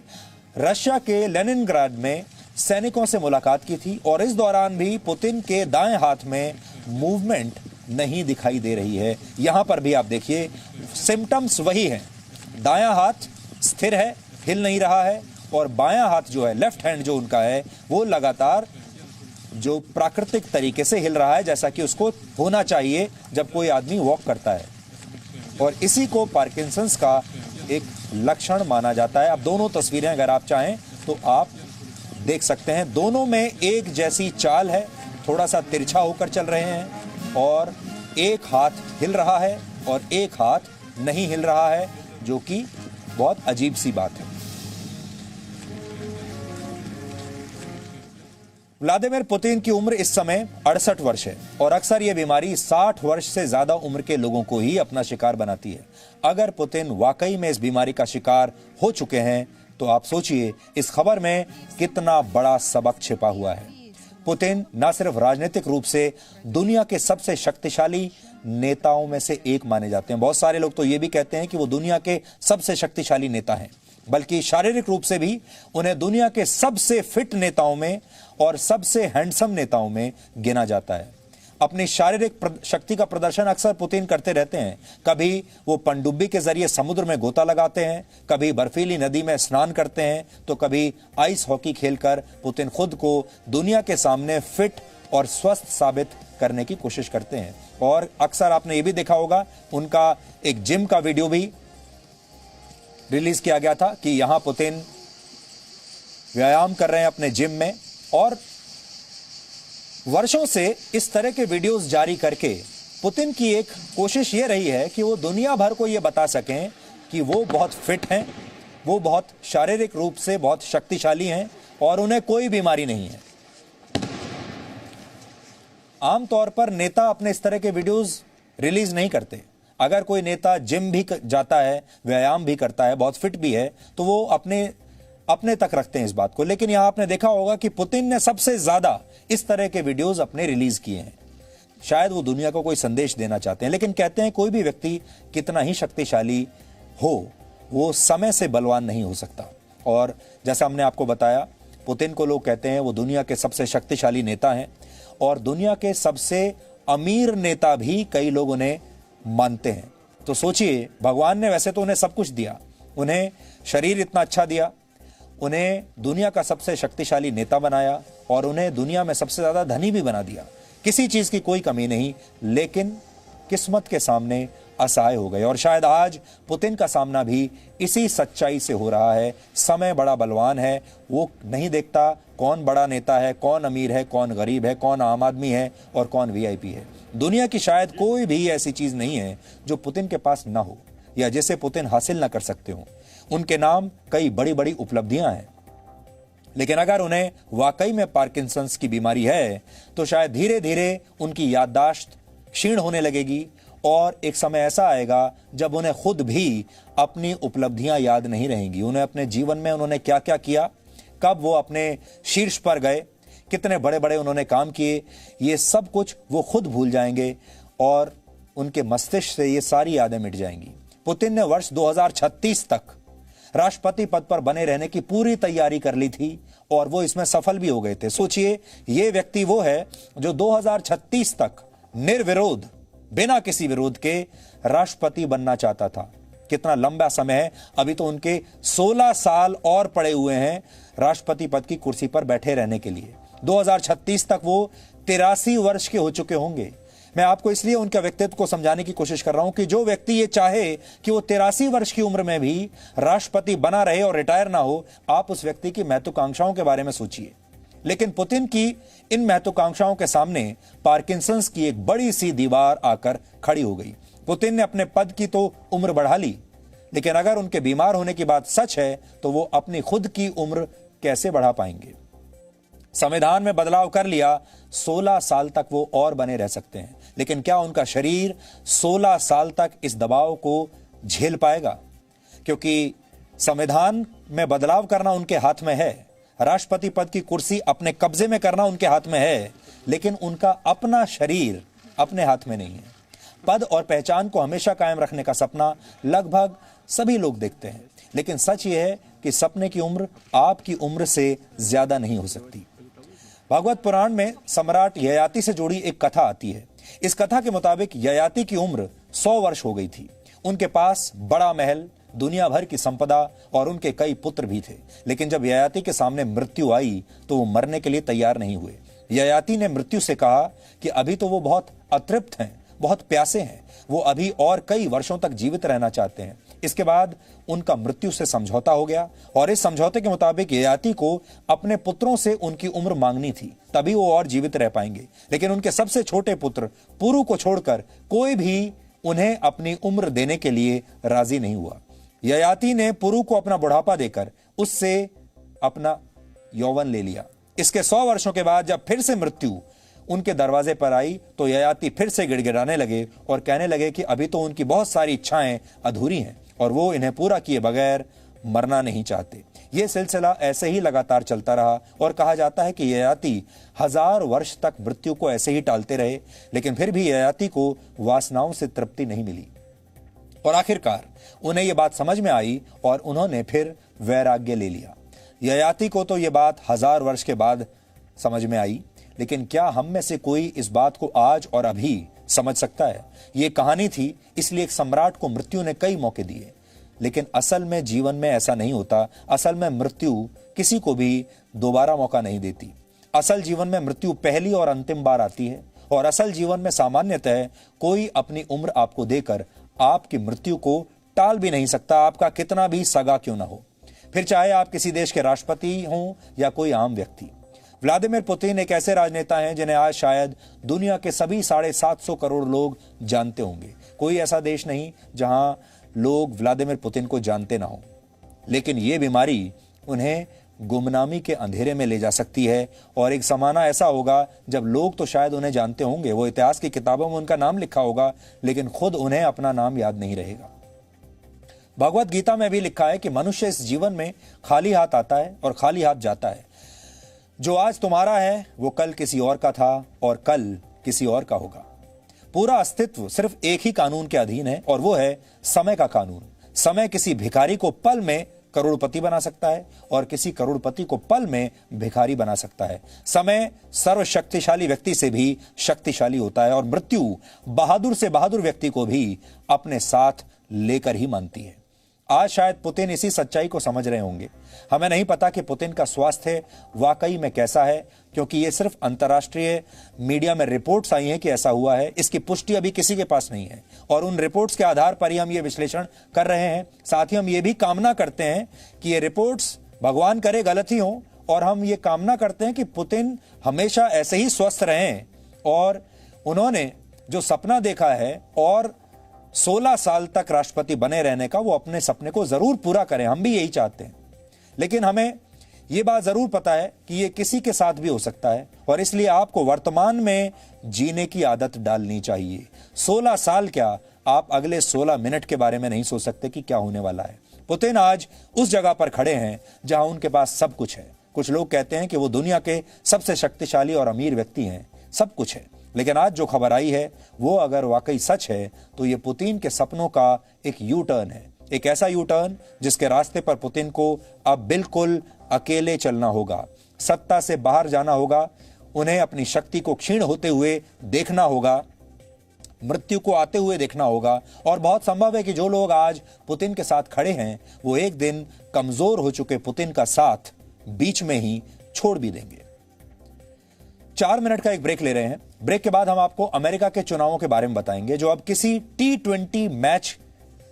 [SPEAKER 1] रशिया के लेनिनग्राड में सैनिकों से मुलाकात की थी और इस दौरान भी पुतिन के दाएं हाथ में मूवमेंट नहीं दिखाई दे रही है। यहां पर भी आप देखिए, सिम्टम्स वही हैं, दायां हाथ स्थिर है, हिल नहीं रहा है, और बायां हाथ जो है, लेफ्ट हैंड जो उनका है, वो लगातार जो प्राकृतिक तरीके से हिल रहा है, जैसा कि उसको होना चाहिए जब कोई आदमी वॉक करता है। और इसी को पार्किंसंस का एक लक्षण माना जाता है। अब दोनों तस्वीरें अगर आप चाहें तो आप देख सकते हैं, दोनों में एक जैसी चाल है, थोड़ा सा तिरछा होकर चल रहे हैं और एक हाथ हिल रहा है और एक हाथ नहीं हिल रहा है, जो कि बहुत अजीब सी बात है। व्लादिमीर पुतिन की उम्र इस समय 68 वर्ष है और अक्सर यह बीमारी 60 वर्ष से ज्यादा उम्र के लोगों को ही अपना शिकार बनाती है। अगर पुतिन वाकई में इस बीमारी का शिकार हो चुके हैं तो आप सोचिए इस खबर में कितना बड़ा सबक छिपा हुआ है। पुतिन न सिर्फ राजनीतिक रूप से दुनिया के सबसे शक्तिशाली नेताओं में से एक माने जाते हैं। बहुत सारे लोग तो ये भी कहते हैं कि वो दुनिया के सबसे शक्तिशाली नेता हैं, बल्कि शारीरिक रूप से भी उन्हें दुनिया के सबसे फिट नेताओं में और सबसे हैंडसम नेताओं में गिना जाता है। अपनी शारीरिक शक्ति का प्रदर्शन अक्सर पुतिन करते रहते हैं। कभी वो पनडुब्बी के जरिए समुद्र में गोता लगाते हैं, कभी बर्फीली नदी में स्नान करते हैं, तो कभी आइस हॉकी खेलकर पुतिन खुद को दुनिया के सामने फिट और स्वस्थ साबित करने की कोशिश करते हैं। और अक्सर आपने ये भी देखा होगा, उनका एक जिम का वीडियो भी रिलीज किया गया था कि यहां पुतिन व्यायाम कर रहे हैं अपने जिम में। और वर्षों से इस तरह के वीडियोस जारी करके पुतिन की एक कोशिश ये रही है कि वो दुनिया भर को ये बता सकें कि वो बहुत फिट हैं, वो बहुत शारीरिक रूप से बहुत शक्तिशाली हैं और उन्हें कोई बीमारी नहीं है। आमतौर पर नेता अपने इस तरह के वीडियोस रिलीज नहीं करते। अगर कोई नेता जिम भी जाता है, व्यायाम भी करता है, बहुत फिट भी है, तो वो अपने तक रखते हैं इस बात को। लेकिन यहां आपने देखा होगा कि पुतिन ने सबसे ज्यादा इस तरह के वीडियोस अपने रिलीज किए हैं। शायद वो दुनिया को कोई संदेश देना चाहते हैं, लेकिन कहते हैं कोई भी व्यक्ति कितना ही शक्तिशाली हो, वो समय से बलवान नहीं हो सकता। और जैसा हमने आपको बताया, पुतिन को लोग कहते हैं वो दुनिया के सबसे शक्तिशाली नेता हैं और दुनिया के सबसे अमीर नेता भी कई लोग उन्हें मानते हैं। तो सोचिए, भगवान ने वैसे तो उन्हें सब कुछ दिया, उन्हें शरीर इतना अच्छा दिया, उन्हें दुनिया का सबसे शक्तिशाली नेता बनाया और उन्हें दुनिया में सबसे ज्यादा धनी भी बना दिया। किसी चीज की कोई कमी नहीं, लेकिन किस्मत के सामने असहाय हो गए। और शायद आज पुतिन का सामना भी इसी सच्चाई से हो रहा है। समय बड़ा बलवान है, वो नहीं देखता कौन बड़ा नेता है, कौन अमीर है, कौन गरीब है, कौन आम आदमी है और कौन वीआईपी है। दुनिया की शायद कोई भी ऐसी चीज नहीं है जो पुतिन के पास ना हो या जिसे पुतिन हासिल ना कर सकते हो। उनके नाम कई बड़ी बड़ी उपलब्धियां हैं, लेकिन अगर उन्हें वाकई में पार्किंसंस की बीमारी है तो शायद धीरे धीरे उनकी याददाश्त क्षीण होने लगेगी और एक समय ऐसा आएगा जब उन्हें खुद भी अपनी उपलब्धियां याद नहीं रहेंगी। उन्हें अपने जीवन में उन्होंने क्या क्या किया, कब वो अपने शीर्ष पर गए, कितने बड़े बड़े उन्होंने काम किए, ये सब कुछ वो खुद भूल जाएंगे और उनके मस्तिष्क से ये सारी यादें मिट जाएंगी। पुतिन ने वर्ष 2036 तक राष्ट्रपति पद पर बने रहने की पूरी तैयारी कर ली थी और वो इसमें सफल भी हो गए थे। सोचिए, ये व्यक्ति वो है जो 2036 तक निर्विरोध, बिना किसी विरोध के राष्ट्रपति बनना चाहता था। कितना लंबा समय है, अभी तो उनके 16 साल और पड़े हुए हैं राष्ट्रपति पद की कुर्सी पर बैठे रहने के लिए। 2036 तक वो 83 वर्ष के हो चुके होंगे। मैं आपको इसलिए उनका व्यक्तित्व को समझाने की कोशिश कर रहा हूं कि जो व्यक्ति ये चाहे कि वो 83 वर्ष की उम्र में भी राष्ट्रपति बना रहे और रिटायर ना हो, आप उस व्यक्ति की महत्वाकांक्षाओं के बारे में सोचिए। लेकिन पुतिन की इन महत्वाकांक्षाओं के सामने पार्किंसंस की एक बड़ी सी दीवार आकर खड़ी हो गई। पुतिन ने अपने पद की तो उम्र बढ़ा ली, लेकिन अगर उनके बीमार होने की बात सच है तो वो अपनी खुद की उम्र कैसे बढ़ा पाएंगे। संविधान में बदलाव कर लिया, 16 साल तक वो और बने रह सकते हैं, लेकिन क्या उनका शरीर 16 साल तक इस दबाव को झेल पाएगा? क्योंकि संविधान में बदलाव करना उनके हाथ में है, राष्ट्रपति पद की कुर्सी अपने कब्जे में करना उनके हाथ में है, लेकिन उनका अपना शरीर अपने हाथ में नहीं है। पद और पहचान को हमेशा कायम रखने का सपना लगभग सभी लोग देखते हैं, लेकिन सच यह है कि सपने की उम्र आपकी उम्र से ज्यादा नहीं हो सकती। भागवत पुराण में सम्राट ययाति से जुड़ी एक कथा आती है। इस कथा के मुताबिक ययाति की उम्र 100 वर्ष हो गई थी। उनके पास बड़ा महल, दुनिया भर की संपदा और उनके कई पुत्र भी थे, लेकिन जब ययाति के सामने मृत्यु आई तो वो मरने के लिए तैयार नहीं हुए। ययाति ने मृत्यु से कहा कि अभी तो वो बहुत अतृप्त हैं, बहुत प्यासे हैं, वो अभी और कई वर्षों तक जीवित रहना चाहते हैं। इसके बाद उनका मृत्यु से समझौता हो गया और इस समझौते के मुताबिक ययाति को अपने पुत्रों से उनकी उम्र मांगनी थी, तभी वो और जीवित रह पाएंगे। लेकिन उनके सबसे छोटे पुत्र पुरु को छोड़कर कोई भी उन्हें अपनी उम्र देने के लिए राजी नहीं हुआ। ययाति ने पुरु को अपना बुढ़ापा देकर उससे अपना यौवन ले लिया। इसके 100 वर्षों के बाद जब फिर से मृत्यु उनके दरवाजे पर आई तो ययाति फिर से गिड़गिड़ाने लगे और कहने लगे कि अभी तो उनकी बहुत सारी इच्छाएं अधूरी हैं और वो इन्हें पूरा किए बगैर मरना नहीं चाहते। यह सिलसिला ऐसे ही लगातार चलता रहा और कहा जाता है कि ययाति 1000 वर्ष तक मृत्यु को ऐसे ही टालते रहे, लेकिन फिर भी ययाति को वासनाओं से तृप्ति नहीं मिली और आखिरकार उन्हें यह बात समझ में आई और उन्होंने फिर वैराग्य ले लिया। ययाति को तो यह बात 1000 वर्ष के बाद समझ में आई, लेकिन क्या हम में से कोई इस बात को आज और अभी समझ सकता है? ये कहानी थी, इसलिए एक सम्राट को मृत्यु ने कई मौके दिए, लेकिन असल में जीवन में ऐसा नहीं होता। असल में मृत्यु किसी को भी दोबारा मौका नहीं देती। असल जीवन में मृत्यु पहली और अंतिम बार आती है और असल जीवन में सामान्यतः कोई अपनी उम्र आपको देकर आपकी मृत्यु को टाल भी नहीं सकता, आपका कितना भी सगा क्यों ना हो, फिर चाहे आप किसी देश के राष्ट्रपति हों या कोई आम व्यक्ति। व्लादिमीर पुतिन एक ऐसे राजनेता हैं जिन्हें आज शायद दुनिया के सभी 750 करोड़ लोग जानते होंगे। कोई ऐसा देश नहीं जहां लोग व्लादिमीर पुतिन को जानते ना हो, लेकिन यह बीमारी उन्हें गुमनामी के अंधेरे में ले जा सकती है और एक जमाना ऐसा होगा जब लोग तो शायद उन्हें जानते होंगे, वो इतिहास की किताबों में उनका नाम लिखा होगा, लेकिन खुद उन्हें अपना नाम याद नहीं रहेगा। भगवत गीता में भी लिखा है कि मनुष्य इस जीवन में खाली हाथ आता है और खाली हाथ जाता है। जो आज तुम्हारा है वो कल किसी और का था और कल किसी और का होगा। पूरा अस्तित्व सिर्फ एक ही कानून के अधीन है और वो है समय का कानून। समय किसी भिखारी को पल में करोड़पति बना सकता है और किसी करोड़पति को पल में भिखारी बना सकता है। समय सर्वशक्तिशाली व्यक्ति से भी शक्तिशाली होता है और मृत्यु बहादुर से बहादुर व्यक्ति को भी अपने साथ लेकर ही मानती है। आज शायद पुतिन इसी सच्चाई को समझ रहे होंगे। हमें नहीं पता कि पुतिन का स्वास्थ्य वाकई में कैसा है, क्योंकि ये सिर्फ अंतर्राष्ट्रीय मीडिया में रिपोर्ट्स आई हैं कि ऐसा हुआ है। इसकी पुष्टि अभी किसी के पास नहीं है और उन रिपोर्ट्स के आधार पर ही हम ये विश्लेषण कर रहे हैं। साथ ही हम ये भी कामना करते हैं कि ये रिपोर्ट्स भगवान करे गलत ही हों और हम ये कामना करते हैं कि पुतिन हमेशा ऐसे ही स्वस्थ रहें और उन्होंने जो सपना देखा है और 16 साल तक राष्ट्रपति बने रहने का, वो अपने सपने को जरूर पूरा करें। हम भी यही चाहते हैं, लेकिन हमें यह बात जरूर पता है कि यह किसी के साथ भी हो सकता है और इसलिए आपको वर्तमान में जीने की आदत डालनी चाहिए। 16 साल क्या, आप अगले 16 मिनट के बारे में नहीं सोच सकते कि क्या होने वाला है। पुतिन आज उस जगह पर खड़े हैं जहां उनके पास सब कुछ है। कुछ लोग कहते हैं कि वो दुनिया के सबसे शक्तिशाली और अमीर व्यक्ति हैं, सब कुछ है, लेकिन आज जो खबर आई है वो अगर वाकई सच है तो ये पुतिन के सपनों का एक यू टर्न है, एक ऐसा यू टर्न जिसके रास्ते पर पुतिन को अब बिल्कुल अकेले चलना होगा, सत्ता से बाहर जाना होगा, उन्हें अपनी शक्ति को क्षीण होते हुए देखना होगा, मृत्यु को आते हुए देखना होगा और बहुत संभव है कि जो लोग आज पुतिन के साथ खड़े हैं वो एक दिन कमजोर हो चुके पुतिन का साथ बीच में ही छोड़ भी देंगे। 4 मिनट का एक ब्रेक ले रहे हैं। ब्रेक के बाद हम आपको अमेरिका के चुनावों के बारे में बताएंगे जो अब किसी T20 मैच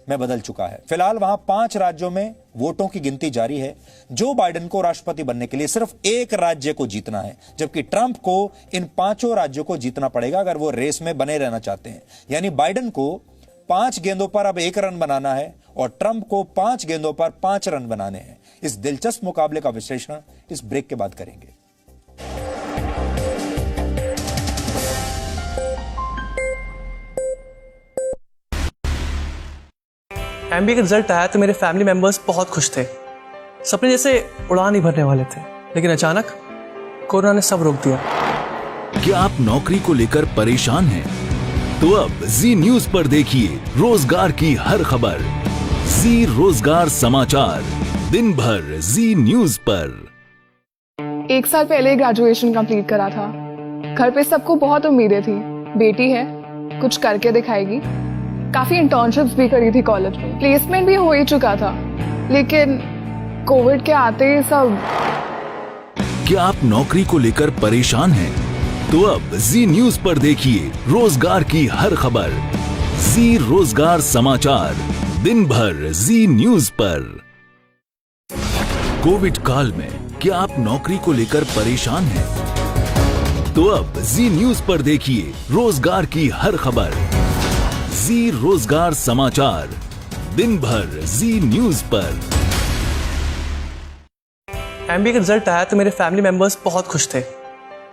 [SPEAKER 1] में बदल चुका है। फिलहाल वहां 5 राज्यों में वोटों की गिनती जारी है। जो बाइडेन को राष्ट्रपति बनने के लिए सिर्फ एक राज्य को जीतना है, जबकि ट्रंप को इन 5 राज्यों को जीतना पड़ेगा अगर वो रेस में बने रहना चाहते हैं। यानी बाइडेन को 5 गेंदों पर अब 1 रन बनाना है और ट्रंप को 5 गेंदों पर 5 रन बनाने हैं। इस दिलचस्प मुकाबले का विश्लेषण इस ब्रेक के बाद करेंगे।
[SPEAKER 20] एमबीए का रिजल्ट आया तो मेरे फैमिली मेंबर्स बहुत खुश थे, सपने जैसे उड़ान ही भरने वाले थे, लेकिन अचानक कोरोना ने सब रोक दिया।
[SPEAKER 21] क्या आप नौकरी को लेकर परेशान हैं? तो अब जी न्यूज पर देखिए रोजगार की हर खबर। जी रोजगार समाचार, दिन भर जी न्यूज पर।
[SPEAKER 22] 1 साल पहले ग्रेजुएशन कंप्लीट करा था। घर पे सबको बहुत उम्मीदें थी, बेटी है, कुछ करके दिखाएगी। काफी इंटर्नशिप्स भी करी थी कॉलेज में, प्लेसमेंट भी हो ही चुका था, लेकिन कोविड के आते ही सब।
[SPEAKER 21] क्या आप नौकरी को लेकर परेशान हैं? तो अब जी न्यूज पर देखिए रोजगार की हर खबर। जी रोजगार समाचार, दिन भर जी न्यूज पर। कोविड काल में क्या आप नौकरी को लेकर परेशान हैं? तो अब जी न्यूज पर देखिए रोजगार की हर खबर। जी रोजगार समाचार, दिन भर जी न्यूज पर।
[SPEAKER 20] एमबीए का रिजल्ट आया तो मेरे फैमिली मेंबर्स बहुत खुश थे,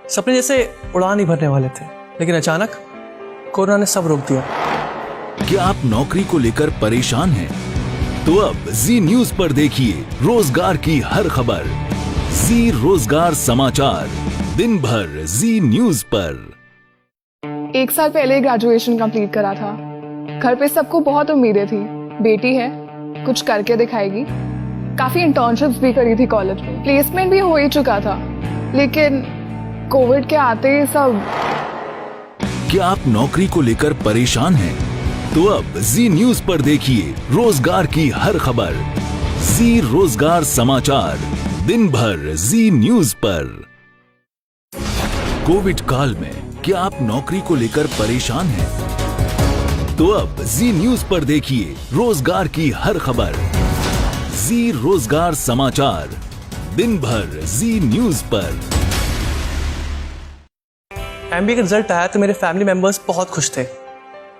[SPEAKER 20] सपने जैसे उड़ान ही भरने वाले थे, लेकिन अचानक कोरोना ने सब रोक दिया।
[SPEAKER 21] क्या आप नौकरी को लेकर परेशान हैं? तो अब जी न्यूज पर देखिए रोजगार की हर खबर। जी रोजगार समाचार, दिन भर जी न्यूज पर।
[SPEAKER 22] 1 साल पहले ग्रेजुएशन कंप्लीट करा था। घर पे सबको बहुत उम्मीदें थी, बेटी है, कुछ करके दिखाएगी। काफी इंटर्नशिप्स भी करी थी कॉलेज में, प्लेसमेंट भी हो ही चुका था, लेकिन कोविड के आते ही सब।
[SPEAKER 21] क्या आप नौकरी को लेकर परेशान हैं? तो अब जी न्यूज पर देखिए रोजगार की हर खबर। जी रोजगार समाचार, दिन भर जी न्यूज पर। कोविड काल में क्या आप नौकरी को लेकर परेशान हैं? तो अब जी न्यूज पर देखिए रोजगार की हर खबर। जी रोजगार समाचार, दिन भर जी न्यूज पर।
[SPEAKER 20] एमबीए का रिजल्ट आया तो मेरे फैमिली मेंबर्स बहुत खुश थे।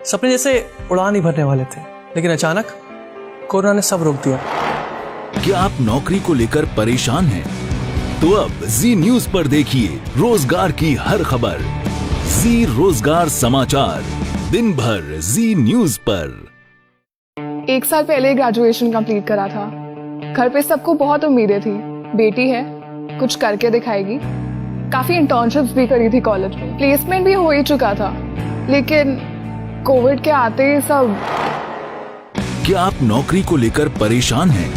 [SPEAKER 20] सपने जैसे उड़ान ही भरने वाले थे, लेकिन अचानक कोरोना ने सब रोक दिया।
[SPEAKER 21] क्या आप नौकरी को लेकर परेशान हैं? तो अब जी न्यूज पर देखिए रोजगार की हर खबर। जी रोजगार समाचार, दिन भर जी न्यूज पर।
[SPEAKER 22] 1 साल पहले ग्रेजुएशन कंप्लीट करा था। घर पे सबको बहुत उम्मीदें थी, बेटी है, कुछ करके दिखाएगी। काफी इंटर्नशिप्स भी करी थी कॉलेज में, प्लेसमेंट भी हो ही चुका था, लेकिन कोविड के आते ही सब।
[SPEAKER 21] क्या आप नौकरी को लेकर परेशान हैं?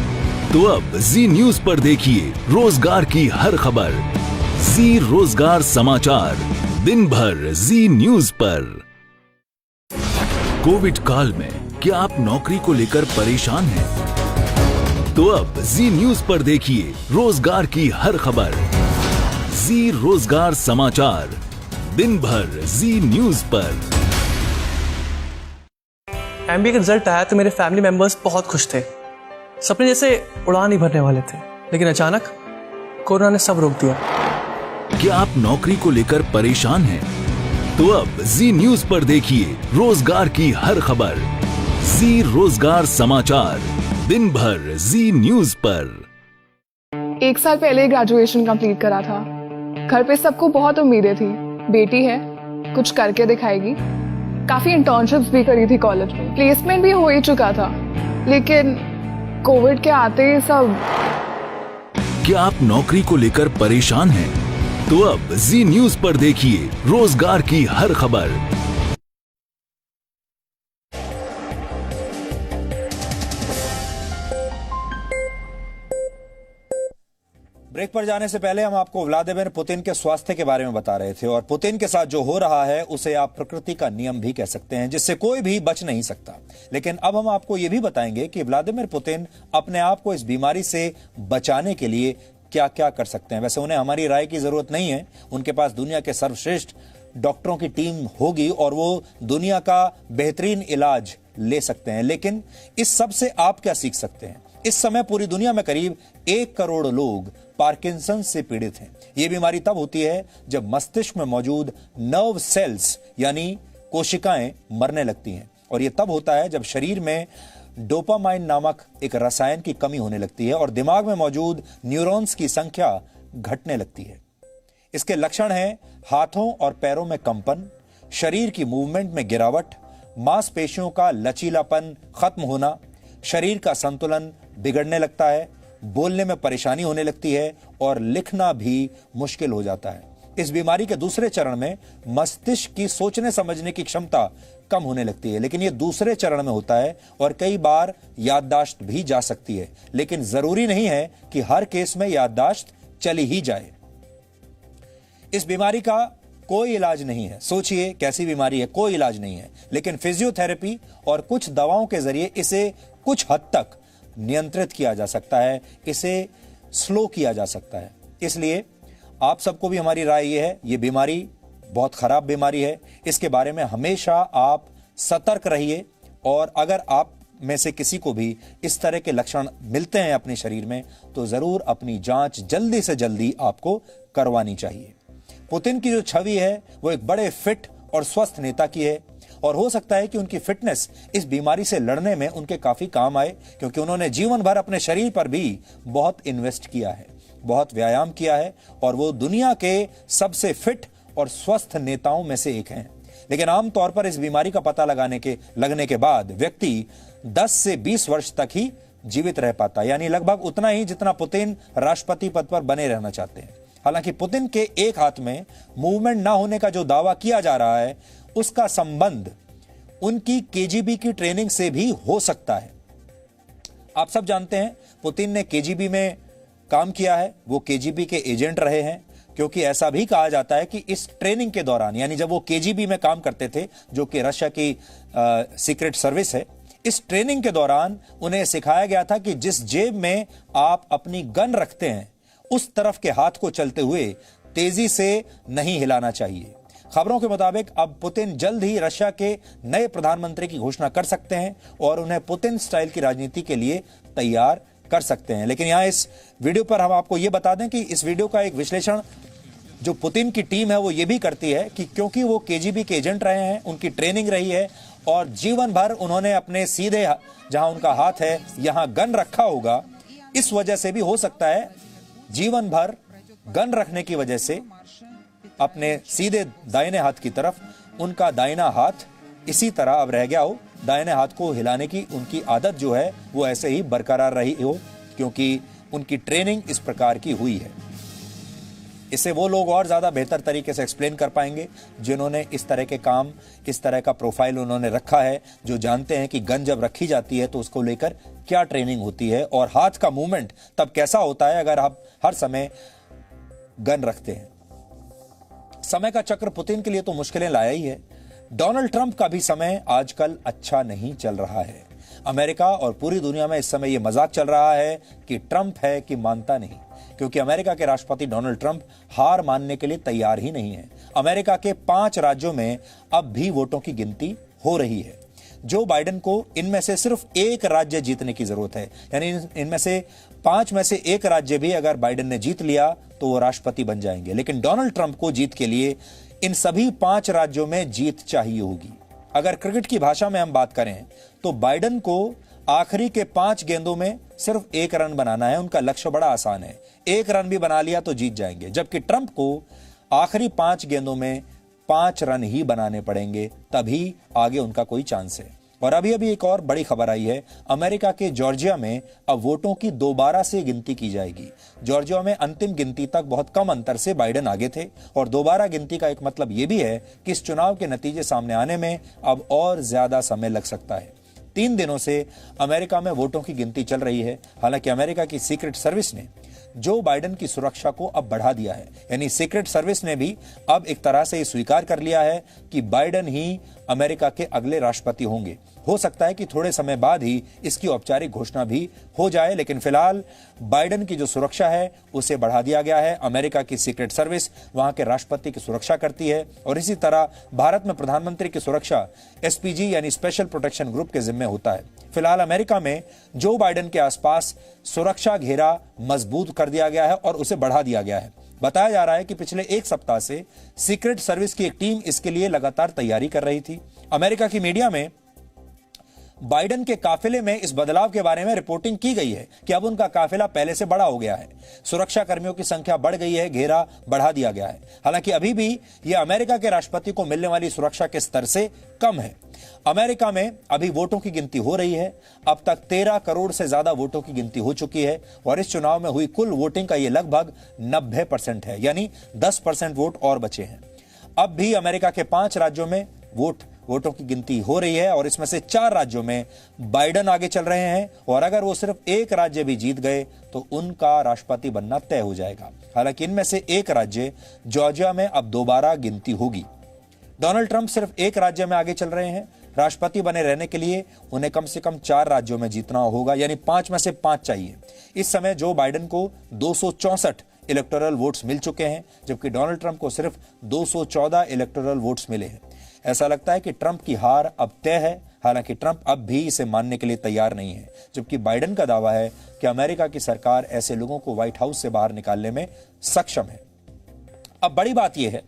[SPEAKER 21] तो अब जी न्यूज पर देखिए रोजगार की हर खबर। जी रोजगार समाचार, दिन भर जी न्यूज पर। कोविड काल में क्या आप नौकरी को लेकर परेशान हैं? तो अब जी न्यूज पर देखिए रोजगार की हर खबर। जी रोजगार समाचार, दिन भर जी न्यूज पर।
[SPEAKER 20] एमबीए का रिजल्ट आया तो मेरे फैमिली मेंबर्स बहुत खुश थे। सपने जैसे उड़ान ही भरने वाले थे, लेकिन अचानक कोरोना ने सब रोक दिया।
[SPEAKER 21] क्या आप नौकरी को लेकर परेशान हैं? तो अब जी न्यूज पर देखिए रोजगार की हर खबर। जी रोजगार समाचार, दिन भर जी न्यूज पर।
[SPEAKER 22] 1 साल पहले ग्रेजुएशन कंप्लीट करा था। घर पे सबको बहुत उम्मीदें थी, बेटी है, कुछ करके दिखाएगी। काफी इंटर्नशिप्स भी करी थी कॉलेज में, प्लेसमेंट भी हो ही चुका था, लेकिन कोविड के आते ही सब।
[SPEAKER 21] क्या आप नौकरी को लेकर परेशान हैं? तो अब जी न्यूज पर देखिए रोजगार की हर खबर।
[SPEAKER 1] ब्रेक पर जाने से पहले हम आपको व्लादिमीर पुतिन के स्वास्थ्य के बारे में बता रहे थे, और पुतिन के साथ जो हो रहा है उसे आप प्रकृति का नियम भी कह सकते हैं, जिससे कोई भी बच नहीं सकता। लेकिन अब हम आपको यह भी बताएंगे कि व्लादिमीर पुतिन अपने आप को इस बीमारी से बचाने के लिए क्या क्या कर सकते हैं। वैसे उन्हें हमारी राय की जरूरत नहीं है, उनके पास दुनिया के सर्वश्रेष्ठ डॉक्टरों की टीम होगी और वो दुनिया का बेहतरीन इलाज ले सकते हैं। लेकिन इस सब से आप क्या सीख सकते हैं? इस समय पूरी दुनिया में करीब 1 करोड़ लोग पार्किंसन से पीड़ित हैं। यह बीमारी तब होती है जब मस्तिष्क में मौजूद नर्व सेल्स यानी कोशिकाएं मरने लगती हैं, और यह तब होता है जब शरीर में डोपामाइन नामक एक रसायन की कमी होने लगती है और दिमाग में मौजूद न्यूरॉन्स की संख्या घटने लगती है। इसके लक्षण हैं हाथों और पैरों में कंपन, शरीर की मूवमेंट में गिरावट, मांसपेशियों का लचीलापन खत्म होना, शरीर का संतुलन बिगड़ने लगता है, बोलने में परेशानी होने लगती है और लिखना भी मुश्किल हो जाता है। इस बीमारी के दूसरे चरण में मस्तिष्क की सोचने समझने की क्षमता कम होने लगती है, लेकिन यह दूसरे चरण में होता है और कई बार याददाश्त भी जा सकती है, लेकिन जरूरी नहीं है कि हर केस में याददाश्त चली ही जाए। इस बीमारी का कोई इलाज नहीं है। सोचिए कैसी बीमारी है, कोई इलाज नहीं है, लेकिन फिजियोथेरेपी और कुछ दवाओं के जरिए इसे कुछ हद तक नियंत्रित किया जा सकता है, इसे स्लो किया जा सकता है। इसलिए आप सबको भी हमारी राय यह है, ये बीमारी बहुत खराब बीमारी है, इसके बारे में हमेशा आप सतर्क रहिए, और अगर आप में से किसी को भी इस तरह के लक्षण मिलते हैं अपने शरीर में तो जरूर अपनी जांच जल्दी से जल्दी आपको करवानी चाहिए। पुतिन की जो छवि है वो एक बड़े फिट और स्वस्थ नेता की है, और हो सकता है कि उनकी फिटनेस इस बीमारी से लड़ने में उनके काफी काम आए, क्योंकि उन्होंने जीवन भर अपने शरीर पर भी बहुत इन्वेस्ट किया है, बहुत व्यायाम किया है, और वो दुनिया के सबसे फिट और स्वस्थ नेताओं में से एक हैं। लेकिन आमतौर पर इस बीमारी का पता लगने के बाद व्यक्ति 10 से 20 वर्ष तक ही जीवित रह पाता, यानी लगभग उतना ही जितना पुतिन राष्ट्रपति पद पर बने रहना चाहते हैं। हालांकि पुतिन के एक हाथ में मूवमेंट ना होने का जो दावा किया जा रहा है उसका संबंध उनकी केजीबी की ट्रेनिंग से भी हो सकता है। आप सब जानते हैं पुतिन ने केजीबी में काम किया है, वो केजीबी के एजेंट रहे हैं, क्योंकि ऐसा भी कहा जाता है कि इस ट्रेनिंग के दौरान, यानी जब वो केजीबी में काम करते थे जो कि रशिया की सीक्रेट सर्विस है, इस ट्रेनिंग के दौरान उन्हें सिखाया गया था कि जिस जेब में आप अपनी गन रखते हैं उस तरफ के हाथ को चलते हुए तेजी से नहीं हिलाना चाहिए। खबरों के मुताबिक अब पुतिन जल्द ही रशिया के नए प्रधानमंत्री की घोषणा कर सकते हैं और उन्हें पुतिन स्टाइल की राजनीति के लिए तैयार कर सकते हैं। लेकिन यहां इस वीडियो पर हम आपको यह बता दें कि इस वीडियो का एक विश्लेषण जो पुतिन की टीम है वो ये भी करती है कि क्योंकि वो केजीबी के एजेंट रहे हैं, उनकी ट्रेनिंग रही है और जीवन भर उन्होंने अपने सीधे जहां उनका हाथ है यहां गन रखा होगा, इस वजह से भी हो सकता है जीवन भर गन रखने की वजह से अपने सीधे दाहिने हाथ की तरफ उनका दाहिना हाथ इसी तरह अब रह गया हो, दाहिने हाथ को हिलाने की उनकी आदत जो है वो ऐसे ही बरकरार रही हो, क्योंकि उनकी ट्रेनिंग इस प्रकार की हुई है। इसे वो लोग और ज्यादा बेहतर तरीके से एक्सप्लेन कर पाएंगे जिन्होंने इस तरह के काम, इस तरह का प्रोफाइल उन्होंने रखा है, जो जानते हैं कि गन जब रखी जाती है तो उसको लेकर क्या ट्रेनिंग होती है और हाथ का मूवमेंट तब कैसा होता है अगर आप हर समय गन रखते हैं। समय का चक्र पुतिन के लिए तो मुश्किलें लाया ही है। डोनाल्ड ट्रंप का भी समय आजकल अच्छा नहीं चल रहा है। अमेरिका और पूरी दुनिया में इस समय यह मजाक चल रहा है कि ट्रंप है कि मानता नहीं, क्योंकि अमेरिका के राष्ट्रपति डोनाल्ड ट्रंप हार मानने के लिए तैयार ही नहीं है। अमेरिका के 5 राज्यों में अब भी वोटों की गिनती हो रही है। जो बाइडेन को इनमें से सिर्फ एक राज्य जीतने की जरूरत है, यानी इनमें से 5 में से एक राज्य भी अगर बाइडेन ने जीत लिया तो वो राष्ट्रपति बन जाएंगे। लेकिन डोनाल्ड ट्रंप को जीत के लिए इन सभी 5 राज्यों में जीत चाहिए होगी। अगर क्रिकेट की भाषा में हम बात करें तो बाइडेन को आखिरी के 5 गेंदों में सिर्फ 1 रन बनाना है। उनका लक्ष्य बड़ा आसान है, 1 रन भी बना लिया तो जीत जाएंगे। जबकि ट्रंप को आखिरी 5 गेंदों में 5 रन ही बनाने पड़ेंगे, तभी आगे उनका कोई चांस है। और अभी एक और बड़ी खबर आई है, अमेरिका के जॉर्जिया में अब वोटों की दोबारा से गिनती की जाएगी। जॉर्जिया में अंतिम गिनती तक बहुत कम अंतर से बाइडेन आगे थे और दोबारा गिनती का एक मतलब यह भी है कि इस चुनाव के नतीजे सामने आने में अब और ज्यादा समय लग सकता है। 3 दिनों से अमेरिका में वोटों की गिनती चल रही है। हालांकि अमेरिका की सीक्रेट सर्विस ने जो बाइडेन की सुरक्षा को अब बढ़ा दिया है, यानी सीक्रेट सर्विस ने भी अब एक तरह से स्वीकार कर लिया है कि बाइडेन ही अमेरिका के अगले राष्ट्रपति होंगे। हो सकता है कि थोड़े समय बाद ही इसकी औपचारिक घोषणा भी हो जाए, लेकिन फिलहाल बाइडेन की जो सुरक्षा है उसे बढ़ा दिया गया है। अमेरिका की सीक्रेट सर्विस वहां के राष्ट्रपति की सुरक्षा करती है और इसी तरह भारत में प्रधानमंत्री की सुरक्षा एसपीजी यानी स्पेशल प्रोटेक्शन ग्रुप के जिम्मे होता है। फिलहाल अमेरिका में जो बाइडेन के आसपास सुरक्षा घेरा मजबूत कर दिया गया है और उसे बढ़ा दिया गया है। बताया जा रहा है कि पिछले 1 सप्ताह से सीक्रेट सर्विस की एक टीम इसके लिए लगातार तैयारी कर रही थी। अमेरिका की मीडिया में बाइडेन के काफिले में इस बदलाव के बारे में रिपोर्टिंग की गई है कि अब उनका काफिला पहले से बड़ा हो गया है, सुरक्षा कर्मियों की संख्या बढ़ गई है, घेरा बढ़ा दिया गया है। हालांकि अभी भी यह अमेरिका के राष्ट्रपति को मिलने वाली सुरक्षा के स्तर से कम है। अमेरिका में अभी वोटों की गिनती हो रही है। अब तक 13 करोड़ से ज्यादा वोटों की गिनती हो चुकी है और इस चुनाव में हुई कुल वोटिंग का यह लगभग 90% है, यानी 10% वोट और बचे हैं। अब भी अमेरिका के 5 राज्यों में वोटों की गिनती हो रही है और इसमें से 4 राज्यों में बाइडेन आगे चल रहे हैं और अगर वो सिर्फ एक राज्य भी जीत गए तो उनका राष्ट्रपति बनना तय हो जाएगा। हालांकि इनमें से एक राज्य जॉर्जिया में अब दोबारा गिनती होगी। डोनाल्ड ट्रंप सिर्फ एक राज्य में आगे चल रहे हैं। राष्ट्रपति बने रहने के लिए उन्हें कम से कम 4 राज्यों में जीतना होगा, यानी 5 में से 5 चाहिए। इस समय जो बाइडेन को 264 इलेक्टोरल वोट्स मिल चुके हैं, जबकि डोनाल्ड ट्रंप को सिर्फ 214 इलेक्टोरल वोट्स मिले हैं। ऐसा लगता है कि ट्रंप की हार अब तय है। हालांकि ट्रंप अब भी इसे मानने के लिए तैयार नहीं है, जबकि बाइडेन का दावा है कि अमेरिका की सरकार ऐसे लोगों को व्हाइट हाउस से बाहर निकालने में सक्षम है। अब बड़ी बात यह है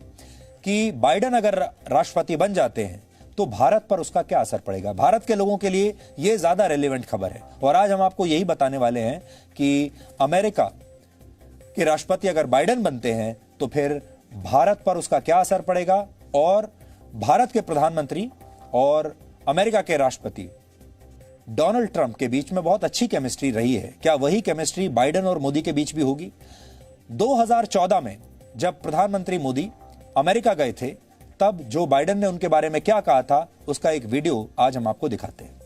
[SPEAKER 1] कि बाइडेन अगर राष्ट्रपति बन जाते हैं तो भारत पर उसका क्या असर पड़ेगा। भारत के लोगों के लिए यह ज्यादा रेलेवेंट खबर है और आज हम आपको यही बताने वाले हैं कि अमेरिका के राष्ट्रपति अगर बाइडेन बनते हैं तो फिर भारत पर उसका क्या असर पड़ेगा और भारत के प्रधानमंत्री और अमेरिका के राष्ट्रपति डोनाल्ड ट्रंप के बीच में बहुत अच्छी केमिस्ट्री रही है। क्या वही केमिस्ट्री बाइडेन और मोदी के बीच भी होगी? 2014 में जब प्रधानमंत्री मोदी अमेरिका गए थे, तब जो बाइडेन ने उनके बारे में क्या कहा था, उसका एक वीडियो आज हम आपको दिखाते हैं।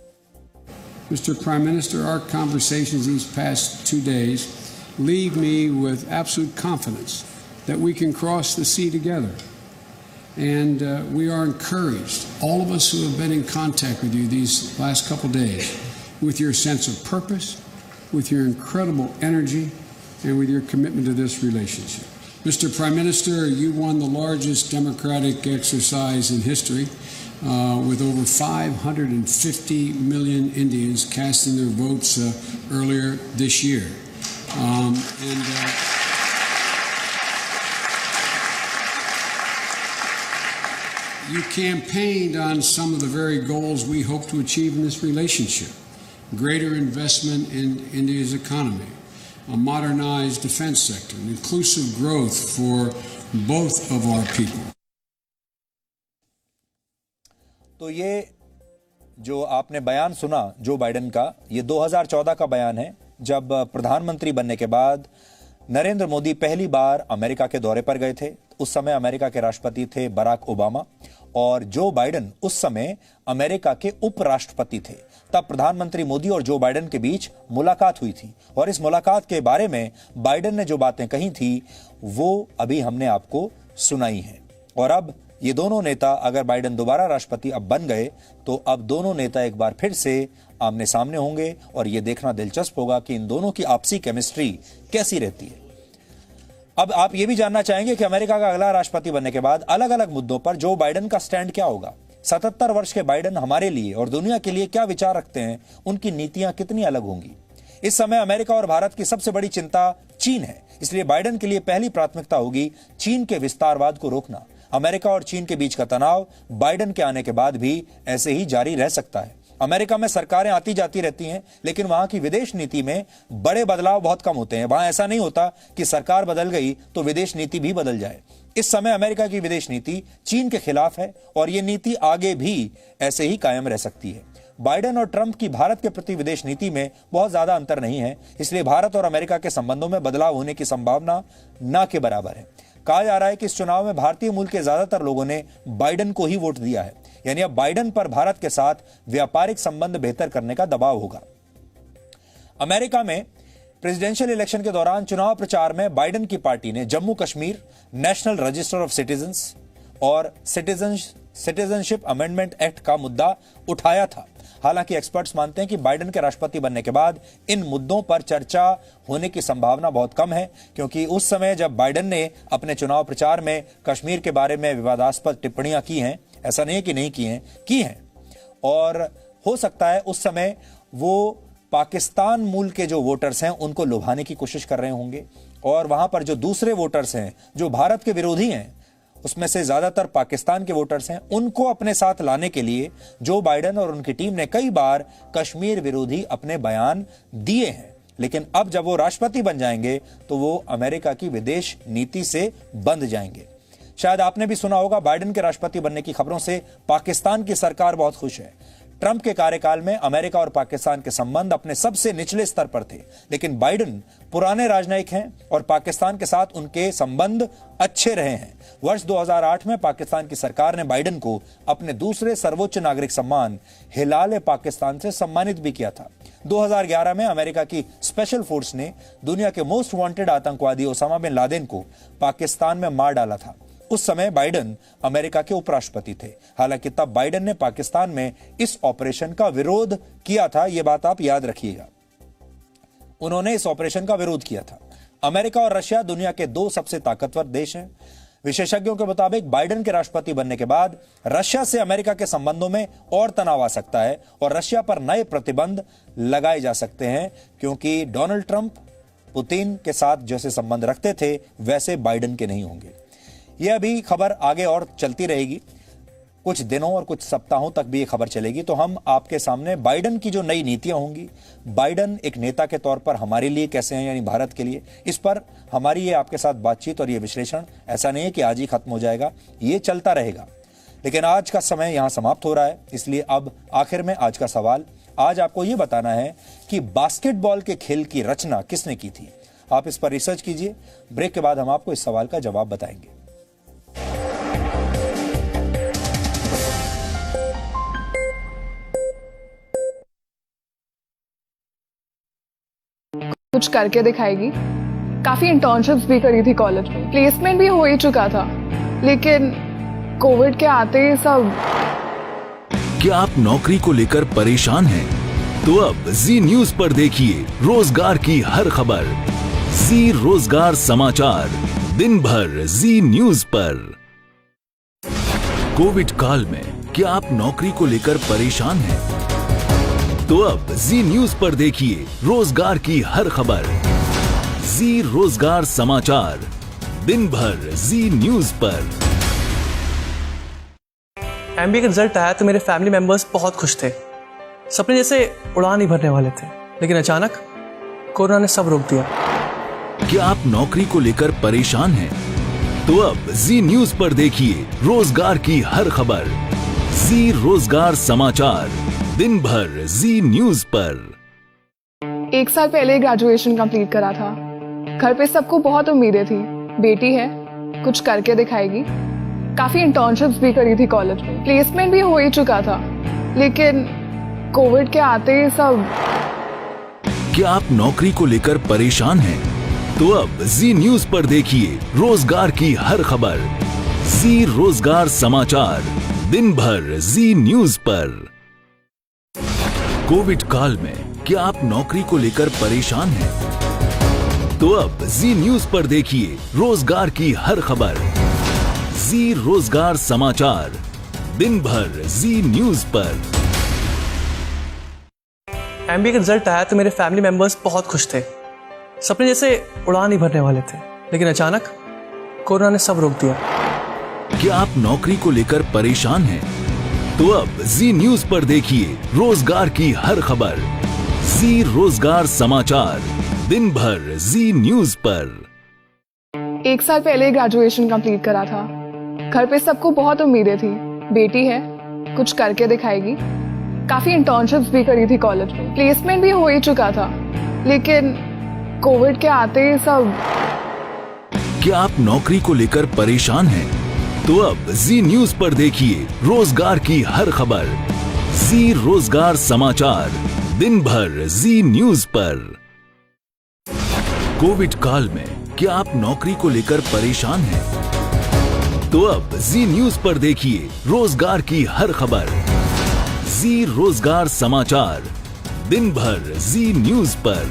[SPEAKER 4] Mr. Prime Minister, our conversations these past 2 days leave me with absolute confidence that we can cross the sea together. And we are encouraged, all of us who have been in contact with you these last couple days, with your sense of purpose, with your incredible energy, and with your commitment to this relationship. Mr. Prime Minister, you won the largest democratic exercise in history, with over 550 million Indians casting their votes earlier this year. You campaigned on some of the very goals we hope to achieve in this relationship. Greater investment in India's economy, a modernized defense sector, and inclusive growth for both of our people.
[SPEAKER 1] तो ये जो आपने बयान सुना Joe Biden का, ये 2014 का बयान है, जब प्रधानमंत्री बनने के बाद नरेंद्र मोदी पहली बार अमेरिका के दौरे पर गए थे। उस समय अमेरिका के राष्ट्रपति थे बराक ओबामा और जो बाइडेन उस समय अमेरिका के उपराष्ट्रपति थे। तब प्रधानमंत्री मोदी और जो बाइडेन के बीच मुलाकात हुई थी और इस मुलाकात के बारे में बाइडेन ने जो बातें कही थी वो अभी हमने आपको सुनाई हैं। और अब ये दोनों नेता, अगर बाइडेन दोबारा राष्ट्रपति अब बन गए, तो अब दोनों नेता एक बार फिर से आमने सामने होंगे और ये देखना दिलचस्प होगा कि इन दोनों की आपसी केमिस्ट्री कैसी रहती है। अब आप ये भी जानना चाहेंगे कि अमेरिका का अगला राष्ट्रपति बनने के बाद अलग अलग मुद्दों पर जो बाइडेन का स्टैंड क्या होगा। 77 वर्ष के बाइडेन हमारे लिए और दुनिया के लिए क्या विचार रखते हैं, उनकी नीतियां कितनी अलग होंगी। इस समय अमेरिका और भारत की सबसे बड़ी चिंता चीन है, इसलिए बाइडेन के लिए पहली प्राथमिकता होगी चीन के विस्तारवाद को रोकना। अमेरिका और चीन के बीच का तनाव बाइडेन के आने के बाद भी ऐसे ही जारी रह सकता है। अमेरिका में सरकारें आती जाती रहती हैं, लेकिन वहां की विदेश नीति में बड़े बदलाव बहुत कम होते हैं। वहां ऐसा नहीं होता कि सरकार बदल गई तो विदेश नीति भी बदल जाए। इस समय अमेरिका की विदेश नीति चीन के खिलाफ है और यह नीति आगे भी ऐसे ही कायम रह सकती है। बाइडेन और ट्रंप की भारत के प्रति विदेश नीति में बहुत ज्यादा अंतर नहीं है, इसलिए भारत और अमेरिका के संबंधों में बदलाव होने की संभावना न के बराबर है। कहा जा रहा है कि इस चुनाव में भारतीय मूल के ज्यादातर लोगों ने बाइडेन को ही वोट दिया है, यानी अब बाइडेन पर भारत के साथ व्यापारिक संबंध बेहतर करने का दबाव होगा। अमेरिका में प्रेसिडेंशियल इलेक्शन के दौरान चुनाव प्रचार में बाइडेन की पार्टी ने Jammu Kashmir, national register of citizens और सिटीजनशिप अमेंडमेंट एक्ट का मुद्दा उठाया था। हालांकि एक्सपर्ट्स मानते हैं कि बाइडेन के राष्ट्रपति बनने के बाद इन मुद्दों पर चर्चा होने की संभावना बहुत कम है, क्योंकि उस समय जब बाइडेन ने अपने चुनाव प्रचार में कश्मीर के बारे में विवादास्पद टिप्पणियां की हैं, ऐसा नहीं है कि नहीं की हैं, और हो सकता है उस समय वो पाकिस्तान मूल के जो वोटर्स हैं उनको लुभाने की कोशिश कर रहे होंगे और वहां पर जो दूसरे वोटर्स हैं जो भारत के विरोधी हैं, उसमें से ज्यादातर पाकिस्तान के वोटर्स हैं, उनको अपने साथ लाने के लिए जो बाइडेन और उनकी टीम ने कई बार कश्मीर विरोधी अपने बयान दिए हैं। लेकिन अब जब वो राष्ट्रपति बन जाएंगे तो वो अमेरिका की विदेश नीति से बंध जाएंगे। शायद आपने भी सुना होगा, बाइडेन के राष्ट्रपति बनने की खबरों से पाकिस्तान की सरकार बहुत खुश है। ट्रंप के कार्यकाल में अमेरिका और पाकिस्तान के संबंध अपने सबसे निचले स्तर पर थे, लेकिन बाइडेन पुराने राजनयिक हैं और पाकिस्तान के साथ उनके संबंध अच्छे रहे हैं। वर्ष 2008 में पाकिस्तान की सरकार ने बाइडेन को अपने दूसरे सर्वोच्च नागरिक सम्मान हिलाल पाकिस्तान से सम्मानित भी किया था। 2011 में अमेरिका की स्पेशल फोर्स ने दुनिया के मोस्ट वांटेड आतंकवादी ओसामा बिन लादेन को पाकिस्तान में मार डाला था। उस समय बाइडेन अमेरिका के उपराष्ट्रपति थे। हालांकि तब बाइडेन ने पाकिस्तान में इस ऑपरेशन का विरोध किया था, यह बात आप याद रखिएगा। उन्होंने इस ऑपरेशन का विरोध किया था। अमेरिका और रशिया दुनिया के दो सबसे ताकतवर देश हैं। विशेषज्ञों के मुताबिक बाइडेन के राष्ट्रपति बनने के बाद रशिया से अमेरिका के संबंधों में और तनाव आ सकता है और रशिया पर नए प्रतिबंध लगाए जा सकते हैं, क्योंकि डोनाल्ड ट्रंप पुतिन के साथ जैसे संबंध रखते थे वैसे बाइडेन के नहीं होंगे। यह अभी खबर आगे और चलती रहेगी, कुछ दिनों और कुछ सप्ताहों तक भी ये खबर चलेगी। तो हम आपके सामने बाइडेन की जो नई नीतियां होंगी, बाइडेन एक नेता के तौर पर हमारे लिए कैसे हैं, यानी भारत के लिए, इस पर हमारी ये आपके साथ बातचीत और ये विश्लेषण ऐसा नहीं है कि आज ही खत्म हो जाएगा, ये चलता रहेगा। लेकिन आज का समय यहां समाप्त हो रहा है, इसलिए अब आखिर में आज का सवाल, आज आपको यह बताना है कि बास्केटबॉल के खेल की रचना किसने की थी। आप इस पर रिसर्च कीजिए। ब्रेक के बाद हम आपको इस सवाल का जवाब बताएंगे।
[SPEAKER 22] कुछ करके दिखाएगी। काफी इंटर्नशिप्स भी करी थी कॉलेज में, प्लेसमेंट भी हो ही चुका था, लेकिन कोविड के आते ही सब।
[SPEAKER 21] क्या आप नौकरी को लेकर परेशान हैं? तो अब जी न्यूज पर देखिए रोजगार की हर खबर। जी रोजगार समाचार, दिन भर जी न्यूज पर। कोविड काल में क्या आप नौकरी को लेकर परेशान हैं? तो अब जी न्यूज पर देखिए रोजगार की हर खबर। जी रोजगार समाचार, दिन भर जी न्यूज पर।
[SPEAKER 20] एमबीए का रिजल्ट आया तो मेरे फैमिली मेंबर्स बहुत खुश थे। सपने जैसे उड़ान ही भरने वाले थे, लेकिन अचानक कोरोना ने सब रोक दिया।
[SPEAKER 21] क्या आप नौकरी को लेकर परेशान हैं? तो अब जी न्यूज पर देखिए रोजगार की हर खबर। जी रोजगार समाचार, दिन भर जी न्यूज पर।
[SPEAKER 22] 1 साल पहले ग्रेजुएशन कंप्लीट करा था। घर पे सबको बहुत उम्मीदें थी, बेटी है, कुछ करके दिखाएगी। काफी इंटर्नशिप्स भी करी थी कॉलेज में, प्लेसमेंट भी हो ही चुका था, लेकिन कोविड के आते ही सब।
[SPEAKER 21] क्या आप नौकरी को लेकर परेशान हैं? तो अब जी न्यूज पर देखिए रोजगार की हर खबर। जी रोजगार समाचार, दिन भर जी न्यूज पर। कोविड काल में क्या आप नौकरी को लेकर परेशान हैं? तो अब जी न्यूज पर देखिए रोजगार की हर खबर। जी रोजगार समाचार, दिन भर जी न्यूज पर।
[SPEAKER 20] एमबीए का रिजल्ट आया तो मेरे फैमिली मेंबर्स बहुत खुश थे। सपने जैसे उड़ान ही भरने वाले थे, लेकिन अचानक कोरोना ने सब रोक दिया।
[SPEAKER 21] क्या आप नौकरी को लेकर परेशान हैं? तो अब जी न्यूज पर देखिए रोजगार की हर खबर। जी रोजगार समाचार, दिन भर जी न्यूज पर।
[SPEAKER 22] 1 साल पहले ग्रेजुएशन कंप्लीट करा था। घर पे सबको बहुत उम्मीदें थी, बेटी है, कुछ करके दिखाएगी। काफी इंटर्नशिप्स भी करी थी कॉलेज में, प्लेसमेंट भी हो ही चुका था, लेकिन कोविड के आते ही सब।
[SPEAKER 21] क्या आप नौकरी को लेकर परेशान हैं? तो अब जी न्यूज पर देखिए रोजगार की हर खबर। जी रोजगार समाचार, दिन भर जी न्यूज पर। कोविड काल में क्या आप नौकरी को लेकर परेशान हैं? तो अब जी न्यूज पर देखिए रोजगार की हर खबर। जी रोजगार समाचार, दिन भर जी न्यूज पर।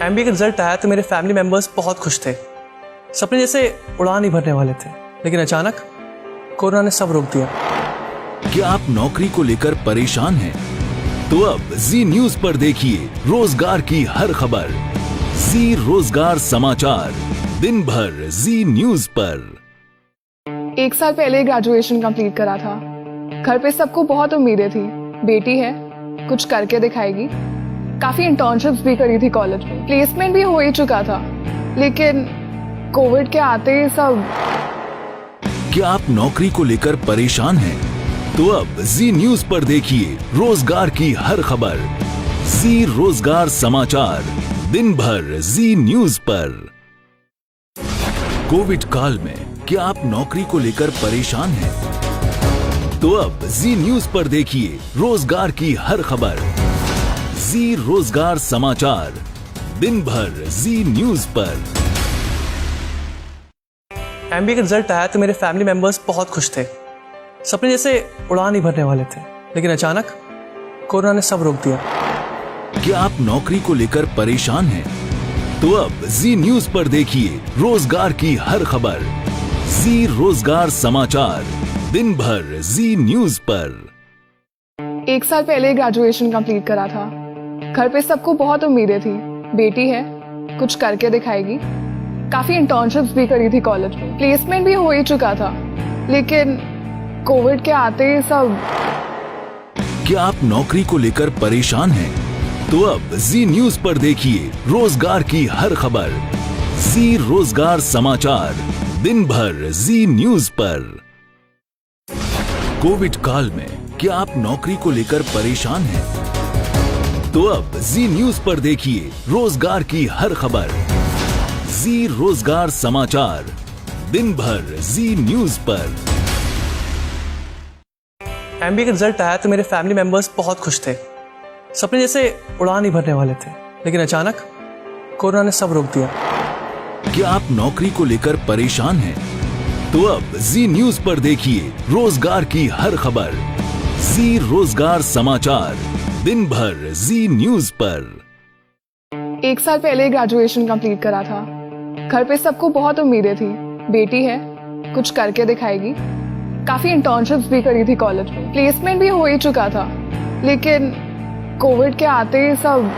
[SPEAKER 20] एमबीए का रिजल्ट आया तो मेरे फैमिली मेंबर्स बहुत खुश थे। सपने जैसे उड़ान ही भरने वाले थे, लेकिन अचानक कोरोना ने सब रोक दिया।
[SPEAKER 21] क्या आप नौकरी को लेकर परेशान हैं? तो अब जी न्यूज पर देखिए रोजगार की हर खबर। जी रोजगार समाचार, दिन भर जी न्यूज पर।
[SPEAKER 22] 1 साल पहले ग्रेजुएशन कंप्लीट करा था। घर पे सबको बहुत उम्मीदें थी, बेटी है, कुछ करके दिखाएगी। काफी इंटर्नशिप्स भी करी थी कॉलेज में, प्लेसमेंट भी हो ही चुका था, लेकिन कोविड के आते ही सब।
[SPEAKER 21] क्या आप नौकरी को लेकर परेशान हैं? तो अब जी न्यूज पर देखिए रोजगार की हर खबर। जी रोजगार समाचार, दिन भर जी न्यूज पर। कोविड काल में क्या आप नौकरी को लेकर परेशान हैं? तो अब जी न्यूज पर देखिए रोजगार की हर खबर। जी रोजगार समाचार, दिन भर जी न्यूज पर।
[SPEAKER 20] एमबीए का रिजल्ट आया तो मेरे फैमिली मेंबर्स बहुत खुश थे। सपने जैसे उड़ान ही भरने वाले थे, लेकिन अचानक कोरोना ने सब रोक दिया।
[SPEAKER 21] क्या आप नौकरी को लेकर परेशान हैं? तो अब जी न्यूज पर देखिए रोजगार की हर खबर। जी रोजगार समाचार, दिन भर जी न्यूज पर।
[SPEAKER 22] 1 साल पहले ग्रेजुएशन कंप्लीट करा था। घर पे सबको बहुत उम्मीदें थी, बेटी है, कुछ करके दिखाएगी। काफी इंटर्नशिप्स भी करी थी कॉलेज में, प्लेसमेंट भी हो ही चुका था, लेकिन कोविड के आते ही सब।
[SPEAKER 21] क्या आप नौकरी को लेकर परेशान हैं? तो अब जी न्यूज पर देखिए रोजगार की हर खबर। जी रोजगार समाचार, दिन भर जी न्यूज पर। कोविड काल में क्या आप नौकरी को लेकर परेशान हैं? तो अब जी न्यूज पर देखिए रोजगार की हर खबर। जी रोजगार समाचार, दिन भर जी न्यूज पर।
[SPEAKER 20] एमबीए का रिजल्ट आया तो मेरे फैमिली मेंबर्स बहुत खुश थे। सपने जैसे उड़ान ही भरने वाले थे, लेकिन अचानक कोरोना ने सब रोक दिया।
[SPEAKER 21] क्या आप नौकरी को लेकर परेशान हैं? तो अब जी न्यूज पर देखिए रोजगार की हर खबर। जी रोजगार समाचार, दिन भर जी न्यूज पर।
[SPEAKER 22] 1 साल पहले ग्रेजुएशन कंप्लीट करा था। घर पे सबको बहुत उम्मीदें थी, बेटी है, कुछ करके दिखाएगी। काफी इंटर्नशिप्स भी करी थी कॉलेज में, प्लेसमेंट भी हो ही चुका था, लेकिन कोविड के आते ही सब।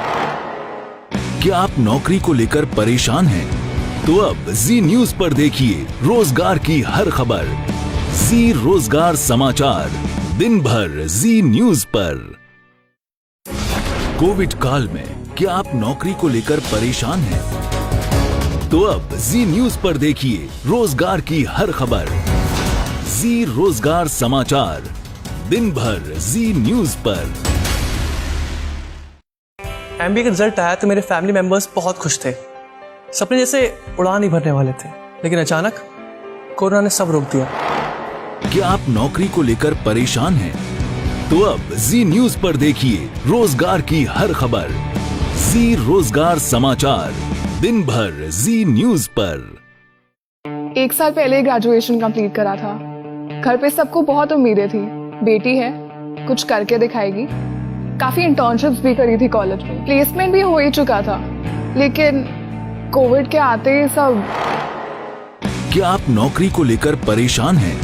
[SPEAKER 21] क्या आप नौकरी को लेकर परेशान हैं? तो अब जी न्यूज पर देखिए रोजगार की हर खबर। जी रोजगार समाचार, दिन भर जी न्यूज पर। कोविड काल में क्या आप नौकरी को लेकर परेशान हैं? तो अब जी न्यूज पर देखिए रोजगार की हर खबर। जी रोजगार समाचार, दिन भर जी न्यूज पर।
[SPEAKER 20] एमबीए का रिजल्ट आया तो मेरे फैमिली मेंबर्स बहुत खुश थे। सपने जैसे उड़ान ही भरने वाले थे, लेकिन अचानक कोरोना ने सब रोक दिया।
[SPEAKER 21] क्या आप नौकरी को लेकर परेशान हैं? तो अब जी न्यूज पर देखिए रोजगार की हर खबर। जी रोजगार समाचार, दिन भर जी न्यूज पर।
[SPEAKER 22] 1 साल पहले ग्रेजुएशन कंप्लीट करा था। घर पे सबको बहुत उम्मीदें थी, बेटी है, कुछ करके दिखाएगी। काफी इंटर्नशिप्स भी करी थी कॉलेज में, प्लेसमेंट भी हो ही चुका था, लेकिन कोविड के आते ही सब।
[SPEAKER 21] क्या आप नौकरी को लेकर परेशान हैं?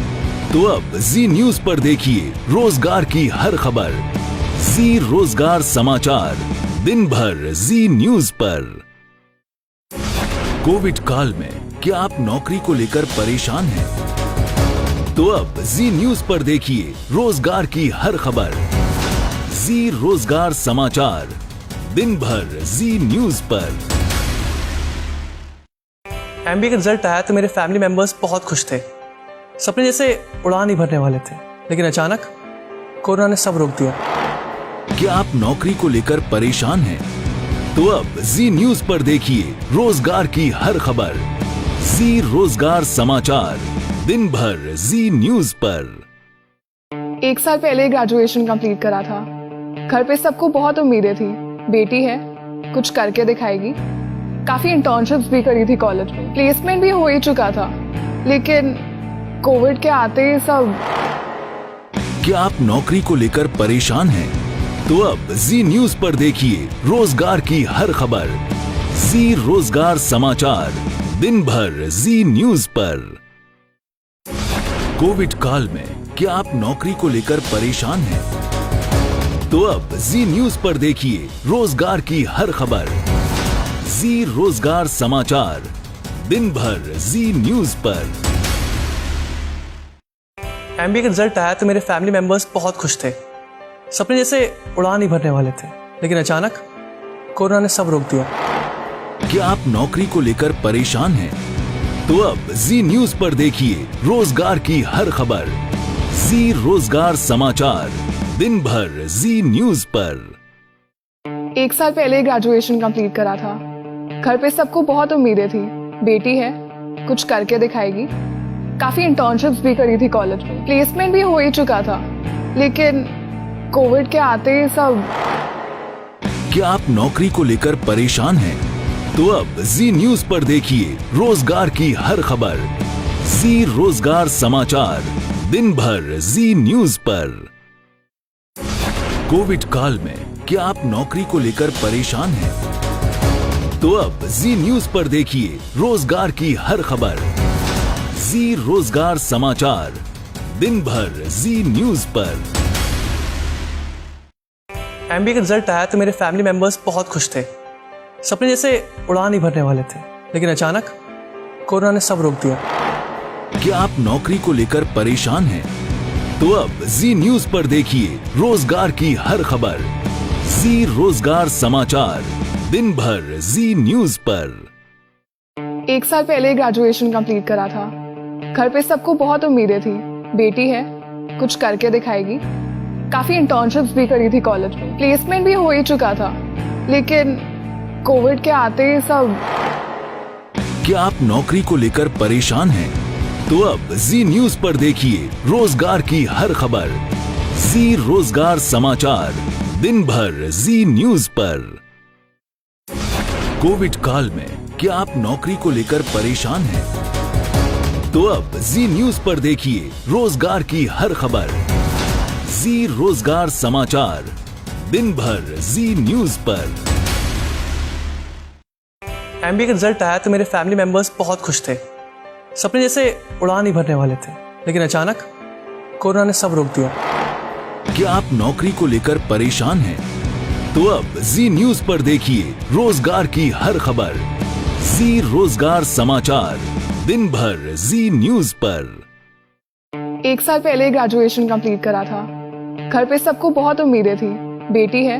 [SPEAKER 21] तो अब जी न्यूज पर देखिए रोजगार की हर खबर। जी रोजगार समाचार, दिन भर जी न्यूज पर। कोविड काल में क्या आप नौकरी को लेकर परेशान हैं? तो अब जी न्यूज पर देखिए रोजगार की हर खबर। जी रोजगार समाचार, दिन भर जी न्यूज पर।
[SPEAKER 20] एमबीए का रिजल्ट आया तो मेरे फैमिली मेंबर्स बहुत खुश थे। सपने जैसे उड़ान ही भरने वाले थे, लेकिन अचानक कोरोना ने सब रोक दिया।
[SPEAKER 21] क्या आप नौकरी को लेकर परेशान हैं? तो अब जी न्यूज पर देखिए रोजगार की हर खबर। जी रोजगार समाचार, दिन भर जी न्यूज पर।
[SPEAKER 22] 1 साल पहले ग्रेजुएशन कंप्लीट करा था। घर पे सबको बहुत उम्मीदें थी, बेटी है, कुछ करके दिखाएगी। काफी इंटर्नशिप्स भी करी थी कॉलेज में, प्लेसमेंट भी हो ही चुका था, लेकिन कोविड के आते ही सब।
[SPEAKER 21] क्या आप नौकरी को लेकर परेशान हैं? तो अब जी न्यूज पर देखिए रोजगार की हर खबर। जी रोजगार समाचार, दिन भर जी न्यूज पर। कोविड काल में क्या आप नौकरी को लेकर परेशान हैं? तो अब जी न्यूज पर देखिए रोजगार की हर खबर। जी रोजगार समाचार, दिन भर जी न्यूज पर।
[SPEAKER 20] एमबीए का रिजल्ट आया तो मेरे फैमिली मेंबर्स बहुत खुश थे। सपने जैसे उड़ान ही भरने वाले थे, लेकिन अचानक कोरोना ने सब रोक दिया।
[SPEAKER 21] क्या आप नौकरी को लेकर परेशान हैं? तो अब जी न्यूज पर देखिए रोजगार की हर खबर। जी रोजगार समाचार, दिन भर जी न्यूज पर।
[SPEAKER 22] 1 साल पहले ग्रेजुएशन कंप्लीट करा था। घर पे सबको बहुत उम्मीदें थी, बेटी है, कुछ करके दिखाएगी। काफी इंटर्नशिप्स भी करी थी कॉलेज में, प्लेसमेंट भी हो ही चुका था, लेकिन कोविड के आते ही सब।
[SPEAKER 21] क्या आप नौकरी को लेकर परेशान हैं? तो अब जी न्यूज पर देखिए रोजगार की हर खबर। जी रोजगार समाचार, दिन भर जी न्यूज पर। कोविड काल में क्या आप नौकरी को लेकर परेशान हैं? तो अब जी न्यूज पर देखिए रोजगार की हर खबर। जी रोजगार समाचार, दिन भर जी न्यूज पर।
[SPEAKER 20] एमबीए का रिजल्ट आया तो मेरे फैमिली मेंबर्स बहुत खुश थे। सपने जैसे उड़ान ही भरने वाले थे, लेकिन अचानक कोरोना ने सब रोक दिया।
[SPEAKER 21] क्या आप नौकरी को लेकर परेशान हैं? तो अब जी न्यूज पर देखिए रोजगार की हर खबर। जी रोजगार समाचार, दिन भर जी न्यूज पर।
[SPEAKER 22] 1 साल पहले ग्रेजुएशन कंप्लीट करा था। घर पे सबको बहुत उम्मीदें थी, बेटी है, कुछ करके दिखाएगी। काफी इंटर्नशिप्स भी करी थी कॉलेज में, प्लेसमेंट भी हो ही चुका था, लेकिन कोविड के आते ही सब।
[SPEAKER 21] क्या आप नौकरी को लेकर परेशान हैं? तो अब जी न्यूज पर देखिए रोजगार की हर खबर। जी रोजगार समाचार, दिन भर जी न्यूज पर। कोविड काल में क्या आप नौकरी को लेकर परेशान हैं? तो अब जी न्यूज पर देखिए रोजगार की हर खबर। जी रोजगार समाचार, दिन भर जी न्यूज पर।
[SPEAKER 20] एमबीए का रिजल्ट आया तो मेरे फैमिली मेंबर्स बहुत खुश थे। सपने जैसे उड़ान ही भरने वाले थे, लेकिन अचानक कोरोना ने सब रोक दिया।
[SPEAKER 21] क्या आप नौकरी को लेकर परेशान हैं? तो अब जी न्यूज पर देखिए रोजगार की हर खबर। जी रोजगार समाचार, दिन भर जी न्यूज पर।
[SPEAKER 22] 1 साल पहले ग्रेजुएशन कंप्लीट करा था। घर पे सबको बहुत उम्मीदें थी, बेटी है,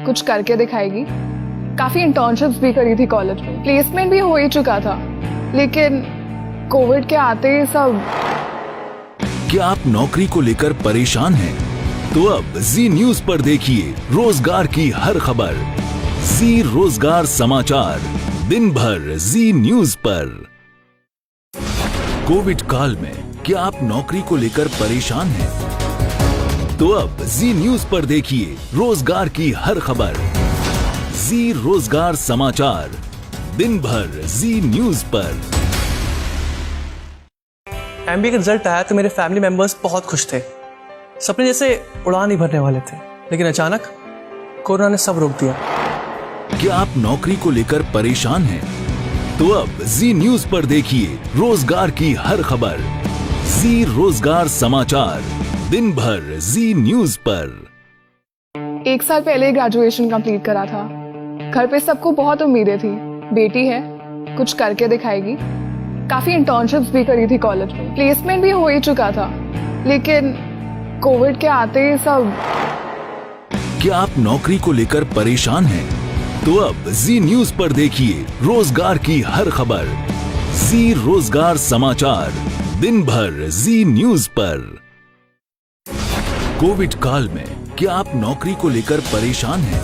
[SPEAKER 22] कुछ करके दिखाएगी। काफी इंटर्नशिप्स भी करी थी कॉलेज में, प्लेसमेंट भी हो ही चुका था, लेकिन कोविड के आते ही सब।
[SPEAKER 21] क्या आप नौकरी को लेकर परेशान हैं? तो अब जी न्यूज पर देखिए रोजगार की हर खबर। जी रोजगार समाचार, दिन भर जी न्यूज पर। कोविड काल में क्या आप नौकरी को लेकर परेशान हैं? तो अब जी न्यूज पर देखिए रोजगार की हर खबर। जी रोजगार समाचार, दिन भर जी न्यूज पर।
[SPEAKER 20] एमबीए का रिजल्ट आया तो मेरे फैमिली मेंबर्स बहुत खुश थे। सपने जैसे उड़ान ही भरने वाले थे, लेकिन अचानक कोरोना ने सब रोक दिया।
[SPEAKER 21] क्या आप नौकरी को लेकर परेशान हैं? तो अब जी न्यूज पर देखिए रोजगार की हर खबर। जी रोजगार समाचार, दिन भर जी न्यूज पर।
[SPEAKER 22] 1 साल पहले ग्रेजुएशन कंप्लीट करा था। घर पे सबको बहुत उम्मीदें थी, बेटी है, कुछ करके दिखाएगी। काफी इंटर्नशिप्स भी करी थी कॉलेज में, प्लेसमेंट भी हो ही चुका था, लेकिन कोविड के आते ही सब।
[SPEAKER 21] क्या आप नौकरी को लेकर परेशान हैं? तो अब जी न्यूज पर देखिए रोजगार की हर खबर। जी रोजगार समाचार, दिन भर जी न्यूज पर। कोविड काल में क्या आप नौकरी को लेकर परेशान हैं?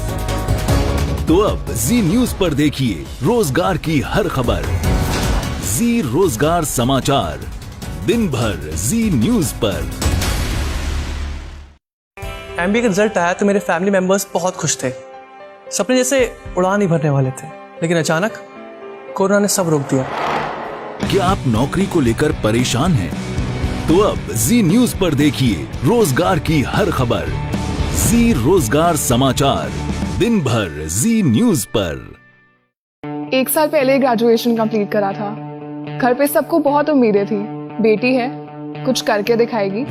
[SPEAKER 21] तो अब जी न्यूज पर देखिए रोजगार की हर खबर। जी रोजगार समाचार, दिन भर जी न्यूज पर।
[SPEAKER 20] एमबीए का रिजल्ट आया तो मेरे फैमिली मेंबर्स बहुत खुश थे। सपने जैसे उड़ान ही भरने वाले थे, लेकिन अचानक कोरोना ने सब रोक दिया।
[SPEAKER 21] क्या आप नौकरी को लेकर परेशान हैं? तो अब जी न्यूज पर देखिए रोजगार की हर खबर। जी रोजगार समाचार, दिन भर जी न्यूज पर।
[SPEAKER 22] 1 साल पहले ग्रेजुएशन कंप्लीट करा था। घर पे सबको बहुत उम्मीदें थी, बेटी है, कुछ करके दिखाएगी।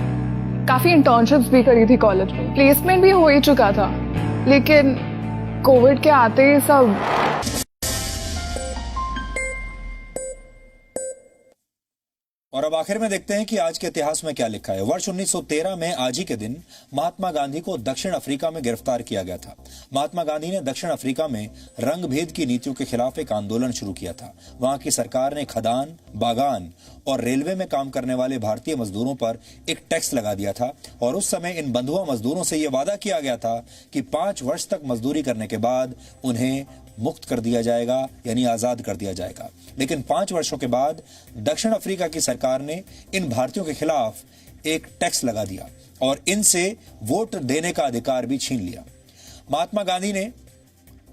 [SPEAKER 22] काफी इंटर्नशिप्स भी करी थी कॉलेज में, प्लेसमेंट भी हो ही चुका था, लेकिन कोविड के आते ही सब।
[SPEAKER 1] और अब आखिर में देखते हैं कि आज के इतिहास में क्या लिखा है। वर्ष 1913 में आज ही के दिन महात्मा गांधी को दक्षिण अफ्रीका में गिरफ्तार किया गया था। महात्मा गांधी ने दक्षिण अफ्रीका में रंग भेद की नीतियों के खिलाफ एक आंदोलन शुरू किया था। वहां की सरकार ने खदान, बागान और रेलवे में काम करने वाले भारतीय मजदूरों पर एक टैक्स लगा दिया था और उस समय इन बंधुआ मजदूरों से यह वादा किया गया था कि 5 वर्ष तक मजदूरी करने के बाद उन्हें मुक्त कर दिया जाएगा, यानी आजाद कर दिया जाएगा। लेकिन 5 वर्षों के बाद दक्षिण अफ्रीका की सरकार ने इन भारतीयों के खिलाफ एक टैक्स लगा दिया और इनसे वोट देने का अधिकार भी छीन लिया। महात्मा गांधी ने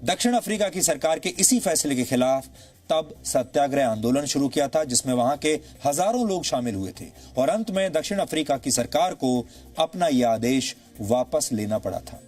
[SPEAKER 1] दक्षिण अफ्रीका की सरकार के इसी फैसले के खिलाफ तब सत्याग्रह आंदोलन शुरू किया था, जिसमें वहां के हजारों लोग शामिल हुए थे और अंत में दक्षिण अफ्रीका की सरकार को अपना यह आदेश वापस लेना पड़ा था।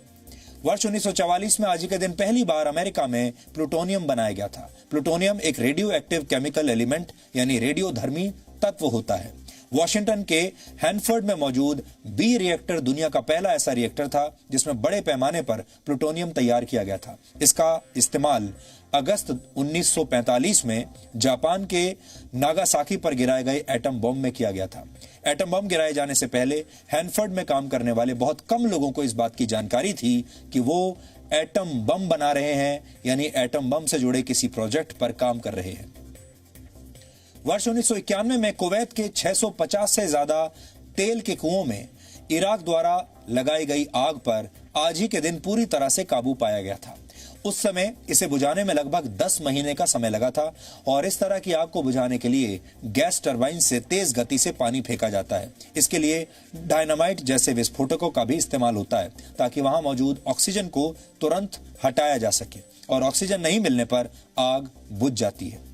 [SPEAKER 1] वर्ष 1944 में आज ही के दिन पहली बार अमेरिका में प्लूटोनियम बनाया गया था। प्लूटोनियम एक रेडियो एक्टिव केमिकल एलिमेंट यानी रेडियोधर्मी तत्व होता है। वॉशिंगटन के हैनफोर्ड में मौजूद बी रिएक्टर दुनिया का पहला ऐसा रिएक्टर था जिसमें बड़े पैमाने पर प्लूटोनियम तैयार किया गया था। इसका इस्तेमाल अगस्त 1945 में जापान के नागासाकी पर गिराए गए एटम बम में किया गया था। एटम बम गिराए जाने से पहले हैनफोर्ड में काम करने वाले बहुत कम लोगों को इस बात की जानकारी थी कि वो एटम बम बना रहे हैं, यानी एटम बम से जुड़े किसी प्रोजेक्ट पर काम कर रहे हैं। वर्ष 1991 में कुवैत के 650 से ज्यादा तेल के कुओं में इराक द्वारा लगाई गई आग पर आज ही के दिन पूरी तरह से काबू पाया गया था। उस समय इसे बुझाने में लगभग 10 महीने का समय लगा था और इस तरह की आग को बुझाने के लिए गैस टरबाइन से तेज गति से पानी फेंका जाता है। इसके लिए डायनामाइट जैसे विस्फोटकों का भी इस्तेमाल होता है ताकि वहां मौजूद ऑक्सीजन को तुरंत हटाया जा सके और ऑक्सीजन नहीं मिलने पर आग बुझ जाती है।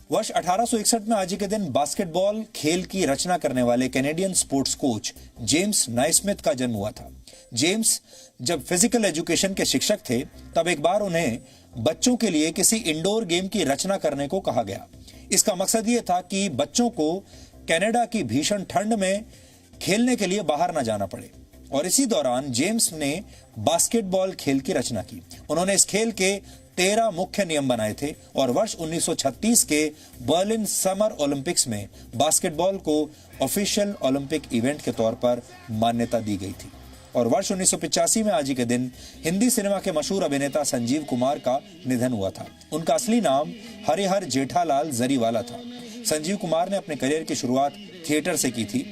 [SPEAKER 1] वर्ष 1861 में आज ही के दिन बास्केटबॉल खेल की रचना करने वाले Canadian sports coach James Naismith का जन्म हुआ था। जेम्स जब फिजिकल एजुकेशन के शिक्षक थे तब एक बार उन्हें बच्चों के लिए किसी इंडोर गेम की रचना करने को कहा गया। इसका मकसद ये था कि बच्चों को कनाडा की भीषण ठंड में खेलने के लिए बाहर न जाना पड़े और इसी दौरान जेम्स ने बास्केटबॉल खेल की रचना की। उन्होंने इस खेल के 13 मुख्य नियम बनाए थे और वर्ष 1936 के बर्लिन समर ओलंपिक्स में बास्केटबॉल को ऑफिशियल ओलंपिक इवेंट के तौर पर मान्यता दी गई थी। और वर्ष 1985 में आज ही के दिन हिंदी सिनेमा के मशहूर अभिनेता संजीव कुमार का निधन हुआ था। उनका असली नाम हरिहर जेठालाल जरीवाला था। संजीव कुमार ने अपने करियर की शुरुआत थिएटर से की थी।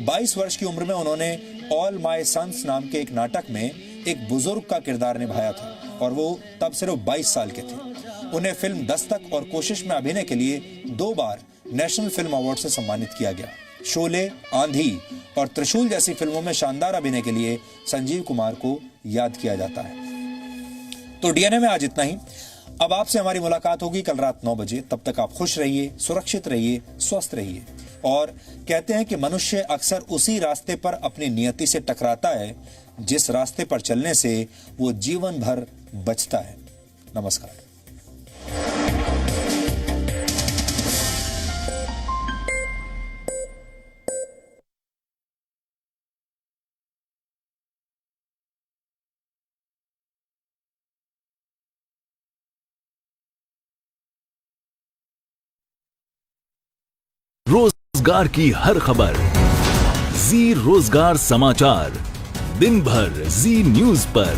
[SPEAKER 1] 22 वर्ष की उम्र में उन्होंने ऑल माय सन्स नाम के एक नाटक में एक बुजुर्ग का किरदार निभाया था और वो तब सिर्फ 22 साल के थे। उन्हें फिल्म दस्तक और कोशिश में अभिनय के लिए 2 बार नेशनल फिल्म अवार्ड से सम्मानित किया गया। शोले, आंधी और त्रिशूल जैसी फिल्मों में शानदार अभिनय के लिए संजीव कुमार को याद किया जाता है। तो डीएनए में आज इतना ही। अब आपसे हमारी मुलाकात होगी कल रात 9 बजे। तब तक आप खुश रहिए, सुरक्षित रहिए, स्वस्थ रहिए। और कहते हैं कि मनुष्य अक्सर उसी रास्ते पर अपनी नियति से टकराता है जिस रास्ते पर चलने से वो जीवन भर बचता है। नमस्कार।
[SPEAKER 21] रोजगार की हर खबर, जी रोजगार समाचार, दिन भर जी न्यूज पर।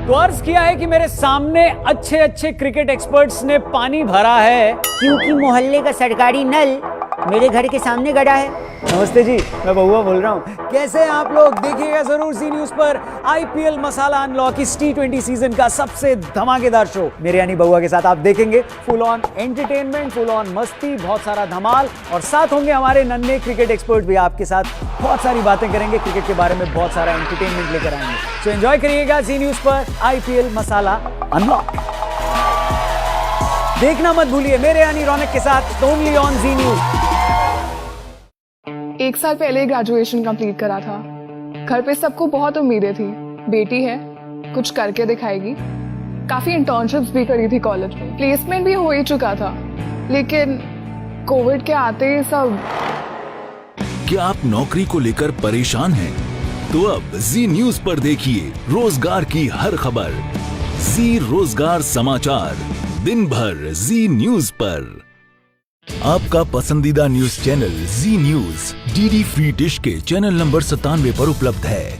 [SPEAKER 6] तो अर्ज किया है कि मेरे सामने अच्छे अच्छे क्रिकेट एक्सपर्ट्स ने पानी भरा है
[SPEAKER 7] क्योंकि मोहल्ले का सरकारी नल मेरे घर के सामने गड़ा है।
[SPEAKER 6] नमस्ते जी, मैं बहुआ बोल रहा हूँ। कैसे हैं आप लोग? देखिएगा जरूर जी न्यूज पर आईपीएल मसाला अनलॉक इस T20 सीजन का सबसे धमाकेदार शो मेरे यानी बहुआ के साथ आप देखेंगे। Full on entertainment, full on मस्ती, बहुत सारा धमाल और साथ होंगे हमारे नन्हे क्रिकेट एक्सपर्ट भी आपके साथ बहुत सारी बातें करेंगे। क्रिकेट के बारे में बहुत सारा एंटरटेनमेंट लेकर आएंगे। सो एंजॉय करिएगा जी न्यूज पर आईपीएल मसाला अनलॉक। देखना मत भूलिए मेरे यानी रौनक के साथ ओनली ऑन जी न्यूज।
[SPEAKER 22] 1 साल पहले ग्रेजुएशन कंप्लीट करा था। घर पे सबको बहुत उम्मीदें थी, बेटी है, कुछ करके दिखाएगी। काफी इंटर्नशिप्स भी करी थी कॉलेज में, प्लेसमेंट भी हो ही चुका था, लेकिन कोविड के आते ही सब।
[SPEAKER 21] क्या आप नौकरी को लेकर परेशान हैं? तो अब जी न्यूज पर देखिए रोजगार की हर खबर। जी रोजगार समाचार, दिन भर जी न्यूज पर। आपका पसंदीदा न्यूज चैनल जी न्यूज डीडी फ्री डिश के चैनल नंबर 97 पर उपलब्ध है।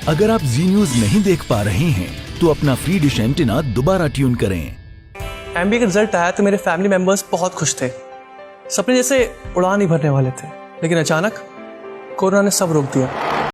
[SPEAKER 21] अगर आप जी न्यूज नहीं देख पा रहे हैं तो अपना फ्री डिश एंटीना दोबारा ट्यून करें।
[SPEAKER 20] एमबीए का रिजल्ट आया तो मेरे फैमिली मेंबर्स बहुत खुश थे। सपने जैसे उड़ान ही भरने वाले थे, लेकिन अचानक कोरोना ने सब रोक दिया।